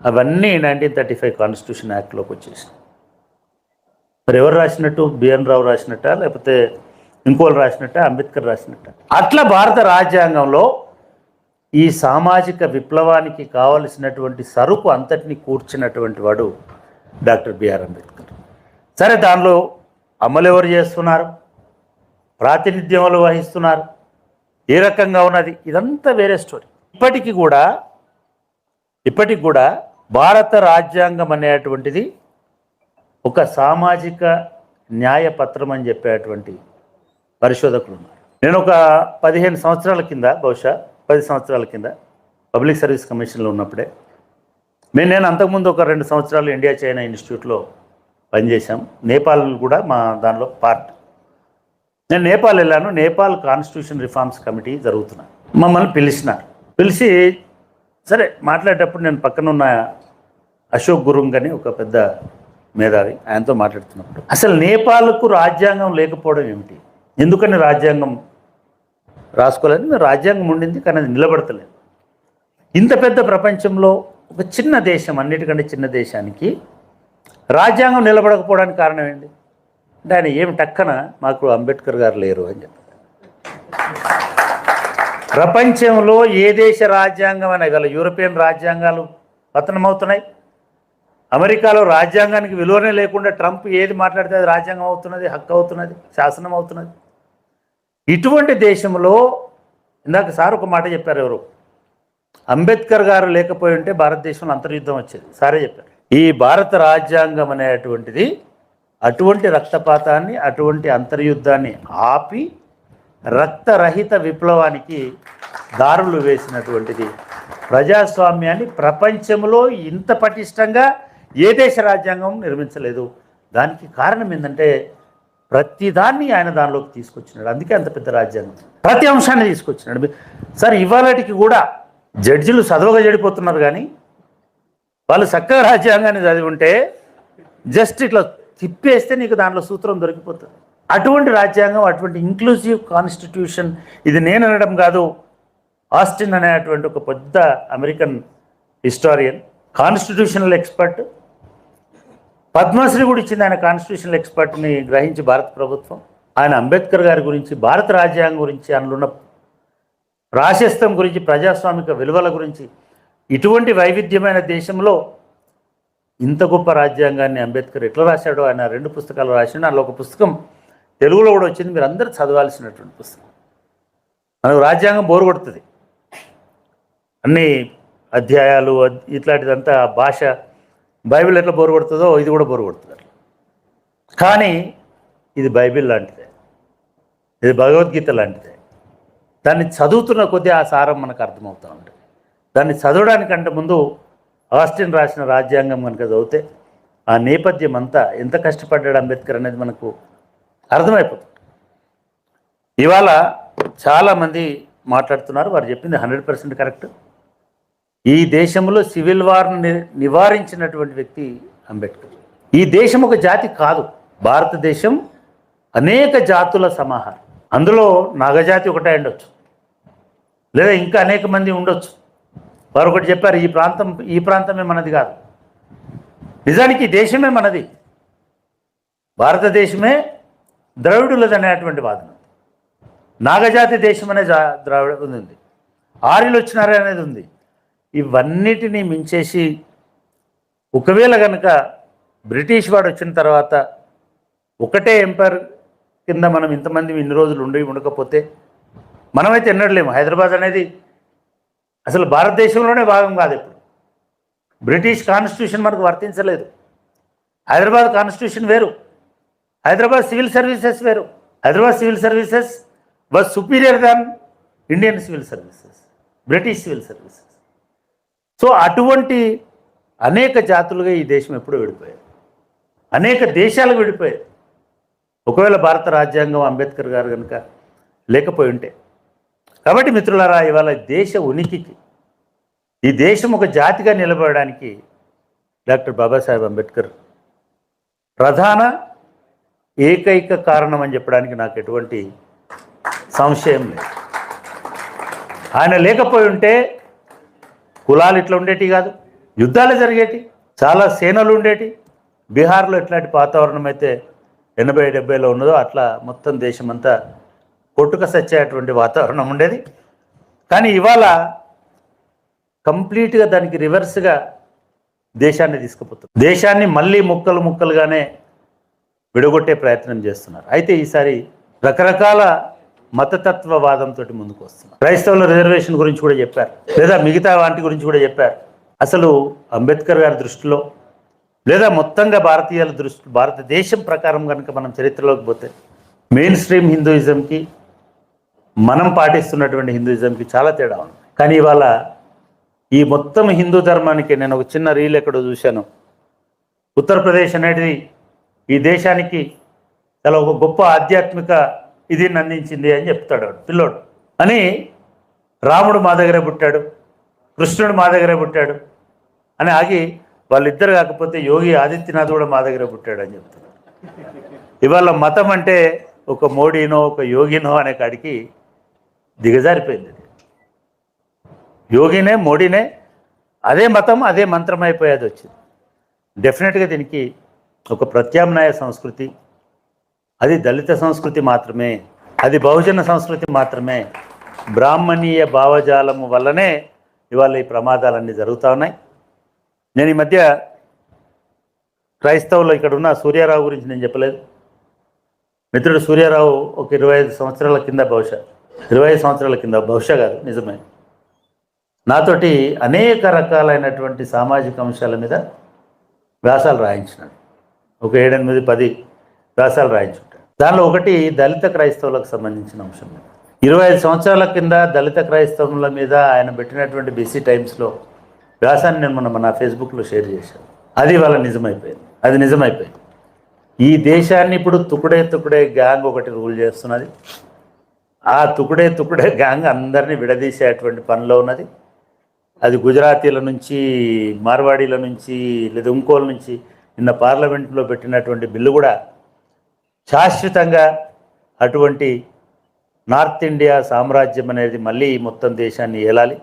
అవన్నీ 1935 కాన్స్టిట్యూషన్ యాక్ట్లోకి వచ్చేసి మరి ఎవరు రాసినట్టు, బిఎన్ రావు రాసినట్ట, లేకపోతే ఇంకోళ్ళు రాసినట్ట, అంబేద్కర్ రాసినట్ట? అట్లా భారత రాజ్యాంగంలో ఈ సామాజిక విప్లవానికి కావలసినటువంటి సరుకు అంతటిని కూర్చున్నటువంటి వాడు డాక్టర్ బిఆర్ అంబేద్కర్. సరే, దానిలో అమలు ఎవరు చేస్తున్నారు, ప్రాతినిధ్యం ఎవరు వహిస్తున్నారు, ఏ రకంగా ఉన్నది, ఇదంతా వేరే స్టోరీ. ఇప్పటికి కూడా భారత రాజ్యాంగం అనేటువంటిది ఒక సామాజిక న్యాయపత్రం అని చెప్పేటువంటి పరిశోధకులు ఉన్నారు. నేను ఒక 15 సంవత్సరాల కింద, బహుశా 10 సంవత్సరాల కింద పబ్లిక్ సర్వీస్ కమిషన్లో ఉన్నప్పుడే నేను అంతకుముందు ఒక 2 సంవత్సరాలు ఇండియా చైనా ఇన్స్టిట్యూట్లో పనిచేశాం. నేపాల్ కూడా మా దానిలో పార్ట్. నేను నేపాల్ వెళ్ళాను. నేపాల్ కాన్స్టిట్యూషన్ రిఫార్మ్స్ కమిటీ జరుగుతున్నాను. మమ్మల్ని పిలిచి సరే మాట్లాడేటప్పుడు నేను పక్కన ఉన్న అశోక్ గురుంగ్ అని ఒక పెద్ద మేధావి, ఆయనతో మాట్లాడుతున్నప్పుడు అసలు నేపాల్కు రాజ్యాంగం లేకపోవడం ఏమిటి, ఎందుకని రాజ్యాంగం రాసుకోలేదు? మేము రాజ్యాంగం ఉండింది కానీ అది నిలబడతలేదు. ఇంత పెద్ద ప్రపంచంలో ఒక చిన్న దేశం, అన్నిటికంటే చిన్న దేశానికి రాజ్యాంగం నిలబడకపోవడానికి కారణం ఏంటి అంటే ఆయన ఏమి టక్కన మాకు అంబేద్కర్ గారు లేరు అని చెప్పారు. ప్రపంచంలో ఏ దేశ రాజ్యాంగం అనగల యూరోపియన్ రాజ్యాంగాలు పతనమవుతున్నాయి. అమెరికాలో రాజ్యాంగానికి విలువనే లేకుండా ట్రంప్ ఏది మాట్లాడితే అది రాజ్యాంగం అవుతున్నది, హక్కు అవుతున్నది, శాసనం అవుతున్నది. ఇటువంటి దేశంలో ఇందాక సార్ ఒక మాట చెప్పారు, ఎవరు అంబేద్కర్ గారు లేకపోయి ఉంటే భారతదేశంలో అంతర్యుద్ధం వచ్చేది. సారే చెప్పారు. ఈ భారత రాజ్యాంగం అనేటువంటిది అటువంటి రక్తపాతాన్ని, అటువంటి అంతర్యుద్ధాన్ని ఆపి రక్తరహిత విప్లవానికి దారులు వేసినటువంటిది. ప్రజాస్వామ్యాన్ని ప్రపంచంలో ఇంత పటిష్టంగా ఏ దేశ రాజ్యాంగం నిర్మించలేదు. దానికి కారణం ఏంటంటే ప్రతిదాన్ని ఆయన దానిలోకి తీసుకొచ్చినాడు. అందుకే అంత పెద్ద రాజ్యాంగం, ప్రతి అంశాన్ని తీసుకొచ్చినాడు. సార్ ఇవాళకి కూడా జడ్జిలు చదవగా చెడిపోతున్నారు, కానీ వాళ్ళు చక్కగా రాజ్యాంగాన్ని చదివి ఉంటే జస్ట్ ఇట్లా తిప్పేస్తే నీకు దాంట్లో సూత్రం దొరికిపోతుంది. అటువంటి రాజ్యాంగం, అటువంటి ఇంక్లూజివ్ కాన్స్టిట్యూషన్, ఇది నేను అనడం కాదు, ఆస్టిన్ అనేటువంటి ఒక పెద్ద American historian, constitutional expert, Padmashri కూడా ఇచ్చింది ఆయన కాన్స్టిట్యూషనల్ ఎక్స్పర్ట్ని గ్రహించి భారత ప్రభుత్వం. ఆయన అంబేద్కర్ గారి గురించి, భారత రాజ్యాంగం గురించి, అందులో ఉన్న రాష్ట్రం గురించి, ప్రజాస్వామిక విలువల గురించి, ఇటువంటి వైవిధ్యమైన దేశంలో ఇంత గొప్ప రాజ్యాంగాన్ని అంబేద్కర్ ఎట్లా రాశాడో, ఆయన 2 పుస్తకాలు రాశాడు. అందులో ఒక పుస్తకం తెలుగులో కూడా వచ్చింది, మీరు అందరూ చదవాల్సినటువంటి పుస్తకం. మనకు రాజ్యాంగం బోరు కొడుతుంది, అన్ని అధ్యాయాలు ఇట్లాంటిదంతా భాష, బైబిల్ ఎట్లా బోరు కొడుతుందో ఇది కూడా బోరు కొడుతుంది అట్లా. కానీ ఇది బైబిల్ లాంటిదే, ఇది భగవద్గీత లాంటిదే. దాన్ని చదువుతున్న కొద్దీ ఆ సారం మనకు అర్థమవుతూ ఉంటుంది. దాన్ని చదవడానికంటే ముందు ఆస్టిన్ రాసిన రాజ్యాంగం కనుక చదివితే ఆ నేపథ్యం అంతా, ఎంత కష్టపడ్డాడు అంబేద్కర్ అనేది మనకు అర్థమైపోతుంది. ఇవాళ చాలామంది మాట్లాడుతున్నారు, వారు చెప్పింది 100% కరెక్ట్. ఈ దేశంలో సివిల్ వార్ని నివారించినటువంటి వ్యక్తి అంబేద్కర్. ఈ దేశం ఒక జాతి కాదు, భారతదేశం అనేక జాతుల సమాహారం. అందులో నాగజాతి ఒకటే ఉండొచ్చు, లేదా ఇంకా అనేక మంది ఉండొచ్చు. వారు ఒకటి చెప్పారు, ఈ ప్రాంతమే మనది కాదు. నిజానికి ఈ దేశమే మనది, భారతదేశమే ద్రవిడులది అనేటువంటి వాదన. నాగజాతి దేశం అనే ద్రావిడ ఉంది, ఆర్యులు వచ్చినారే అనేది ఉంది. ఇవన్నిటినీ మించేసి ఒకవేళ కనుక బ్రిటిష్ వాడు వచ్చిన తర్వాత ఒకటే ఎంపైర్ కింద మనం ఇంతమంది ఇన్ని రోజులు ఉండకపోతే మనమైతే ఎన్నడలేము. హైదరాబాద్ అనేది అసలు భారతదేశంలోనే భాగం కాదు. ఇప్పుడు బ్రిటిష్ కాన్స్టిట్యూషన్ మనకు వర్తించలేదు. హైదరాబాద్ కాన్స్టిట్యూషన్ వేరు, హైదరాబాద్ సివిల్ సర్వీసెస్ వేరు. Hyderabad civil services was superior than Indian civil services, British civil services. So అటువంటి అనేక జాతులుగా ఈ దేశం ఎప్పుడూ విడిపోయాయి, అనేక దేశాలకు విడిపోయాయి. ఒకవేళ భారత రాజ్యాంగం అంబేద్కర్ గారు కనుక లేకపోయి ఉంటే. కాబట్టి మిత్రులారా, ఇవాళ దేశ ఉనికికి, ఈ దేశం ఒక జాతిగా నిలబడడానికి డాక్టర్ బాబాసాహెబ్ అంబేద్కర్ ప్రధాన ఏకైక కారణం అని చెప్పడానికి నాకు ఎటువంటి సంశయం లేదు. ఆయన లేకపోయి ఉంటే కులాలు ఇట్లా ఉండేటి కాదు, యుద్ధాలు జరిగేటి, చాలా సేనలు ఉండేటి. బీహార్లో ఎట్లాంటి వాతావరణం అయితే 80-70లో ఉన్నదో అట్లా మొత్తం దేశమంతా కొట్టుక సచ్చేటువంటి వాతావరణం ఉండేది. కానీ ఇవాళ కంప్లీట్గా దానికి రివర్స్గా దేశాన్ని తీసుకుపోతుంది. దేశాన్ని మళ్ళీ ముక్కలు ముక్కలుగానే విడగొట్టే ప్రయత్నం చేస్తున్నారు. అయితే ఈసారి రకరకాల మతతత్వవాదంతో ముందుకు వస్తున్నారు. క్రైస్తవుల రిజర్వేషన్ గురించి కూడా చెప్పారు, లేదా మిగతా వాటి గురించి కూడా చెప్పారు. అసలు అంబేద్కర్ గారి దృష్టిలో, లేదా మొత్తంగా భారతీయుల దృష్టి, భారతదేశం ప్రకారం కనుక మనం చరిత్రలోకి పోతే మెయిన్ స్ట్రీమ్ హిందూయిజంకి మనం పాటిస్తున్నటువంటి హిందూయిజంకి చాలా తేడా ఉంది. కానీ ఇవాళ ఈ మొత్తం హిందూ ధర్మానికి, నేను ఒక చిన్న రీల్ ఎక్కడో చూశాను, ఉత్తరప్రదేశ్ అనేది ఈ దేశానికి చాలా ఒక గొప్ప ఆధ్యాత్మిక ఇది అందించింది అని చెప్తాడు పిల్లోడు. అని రాముడు మా దగ్గరే పుట్టాడు, కృష్ణుడు మా దగ్గరే పుట్టాడు అని ఆగి, వాళ్ళిద్దరు కాకపోతే యోగి ఆదిత్యనాథ్ కూడా మా దగ్గరే పుట్టాడు అని చెప్తాడు. ఇవాళ మతం అంటే ఒక మోడీనో ఒక యోగినో అనే కాడికి దిగజారిపోయింది. యోగినే మోడీనే అదే మతం అదే మంత్రం అయిపోయేది వచ్చింది. డెఫినెట్గా దీనికి ఒక ప్రత్యామ్నాయ సంస్కృతి, అది దళిత సంస్కృతి మాత్రమే, అది బహుజన సంస్కృతి మాత్రమే, బ్రాహ్మణీయ భావజాలము వల్లనే ఇవాళ ఈ ప్రమాదాలన్నీ జరుగుతూ ఉన్నాయి. నేను ఈ మధ్య క్రైస్తవులు ఇక్కడ ఉన్న సూర్యారావు గురించి నేను చెప్పలేదు. మిత్రుడు సూర్యారావు ఒక 25 సంవత్సరాల కింద, బహుశా 25 సంవత్సరాల కింద, బహుశా కాదు నిజమే, నాతోటి అనేక రకాలైనటువంటి సామాజిక అంశాల మీద వ్యాసాలు రాయించినాడు. ఒక 7-8-10 వ్యాసాలు రాయించుంటాడు. దానిలో ఒకటి దళిత క్రైస్తవులకు సంబంధించిన అంశం. 25 సంవత్సరాల కింద దళిత క్రైస్తవుల మీద ఆయన పెట్టినటువంటి బీసీ టైమ్స్లో వ్యాసాన్ని నేను మన ఫేస్బుక్లో షేర్ చేశాను. అది వాళ్ళ నిజమైపోయింది. ఈ దేశాన్ని ఇప్పుడు తుకుడే గ్యాంగ్ ఒకటి రూల్ చేస్తున్నది. ఆ తుకుడే గ్యాంగ్ అందరినీ విడదీసేటువంటి పనిలో ఉన్నది. అది గుజరాతీల నుంచి, మార్వాడీల నుంచి, లేదా ఇంకోల నుంచి నిన్న పార్లమెంట్లో పెట్టినటువంటి బిల్లు కూడా శాశ్వతంగా అటువంటి నార్త్ ఇండియా సామ్రాజ్యం అనేది మళ్ళీ మొత్తం దేశాన్ని ఏలాలి.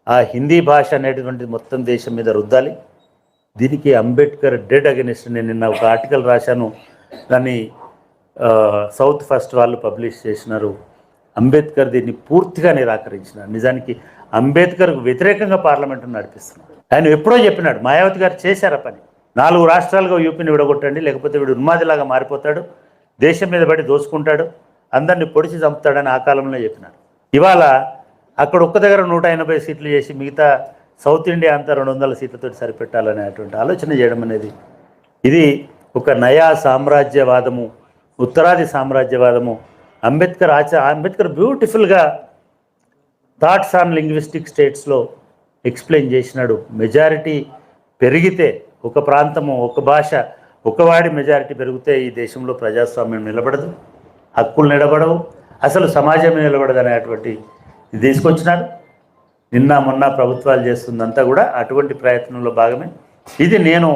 ఆ హిందీ భాష అనేటువంటిది మొత్తం దేశం మీద రుద్దాలి. దీనికి అంబేద్కర్ డెడ్ అగెనిస్ట్. నేను నిన్న ఒక ఆర్టికల్ రాశాను, దాన్ని సౌత్ ఫస్ట్ వాళ్ళు పబ్లిష్ చేసినారు. అంబేద్కర్ దీన్ని పూర్తిగా నిరాకరించినారు. నిజానికి అంబేద్కర్కు వ్యతిరేకంగా పార్లమెంటును నడిపిస్తున్నాడు. ఆయన ఎప్పుడో చెప్పినాడు, మాయావతి గారు చేశారా పని, 4 రాష్ట్రాలుగా యూపీని విడగొట్టండి, లేకపోతే వీడు ఉన్మాదిలాగా మారిపోతాడు, దేశం మీద పడి దోచుకుంటాడు, అందరినీ పొడిచి చంపుతాడని ఆ కాలంలో చెప్పినారు. ఇవాళ అక్కడ ఒక్క దగ్గర 180 సీట్లు చేసి మిగతా సౌత్ ఇండియా అంతా 200 సీట్లతో సరిపెట్టాలనేటువంటి ఆలోచన చేయడం అనేది ఇది ఒక నయా సామ్రాజ్యవాదము, ఉత్తరాది సామ్రాజ్యవాదము. అంబేద్కర్ బ్యూటిఫుల్గా థాట్స్ ఆన్ లింగ్విస్టిక్ స్టేట్స్లో ఎక్స్ప్లెయిన్ చేసినాడు. మెజారిటీ పెరిగితే, ఒక ప్రాంతము, ఒక భాష, ఒకవాడి మెజారిటీ పెరిగితే ఈ దేశంలో ప్రజాస్వామ్యం నిలబడదు, హక్కులు నిలబడవు, అసలు సమాజమే నిలబడదు అనేటువంటి ఇది తీసుకొచ్చినారు. నిన్న మొన్న ప్రభుత్వాలు చేస్తుందంతా కూడా అటువంటి ప్రయత్నంలో భాగమే. ఇది నేను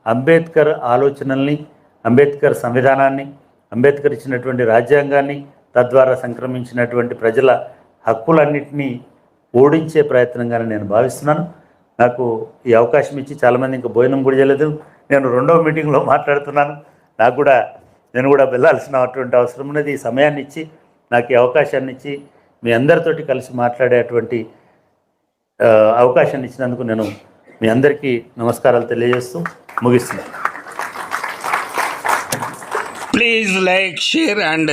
అంబేద్కర్ ఆలోచనల్ని, అంబేద్కర్ సంవిధానాన్ని, అంబేద్కర్ ఇచ్చినటువంటి రాజ్యాంగాన్ని, తద్వారా సంక్రమించినటువంటి ప్రజల హక్కులన్నింటినీ ఓడించే ప్రయత్నంగానే నేను భావిస్తున్నాను. నాకు ఈ అవకాశం ఇచ్చి చాలామంది ఇంకా భోజనం కూడా చేయలేదు. నేను 2వ మీటింగ్లో మాట్లాడుతున్నాను. నేను కూడా వెళ్ళాల్సినటువంటి అవసరం ఉన్నది. ఈ సమయాన్ని ఇచ్చి, నాకు ఈ అవకాశాన్ని ఇచ్చి, మీ అందరితోటి కలిసి మాట్లాడేటువంటి అవకాశాన్ని ఇచ్చినందుకు నేను మీ అందరికీ నమస్కారాలు తెలియజేస్తూ ముగిస్తున్నాను. Please like, share and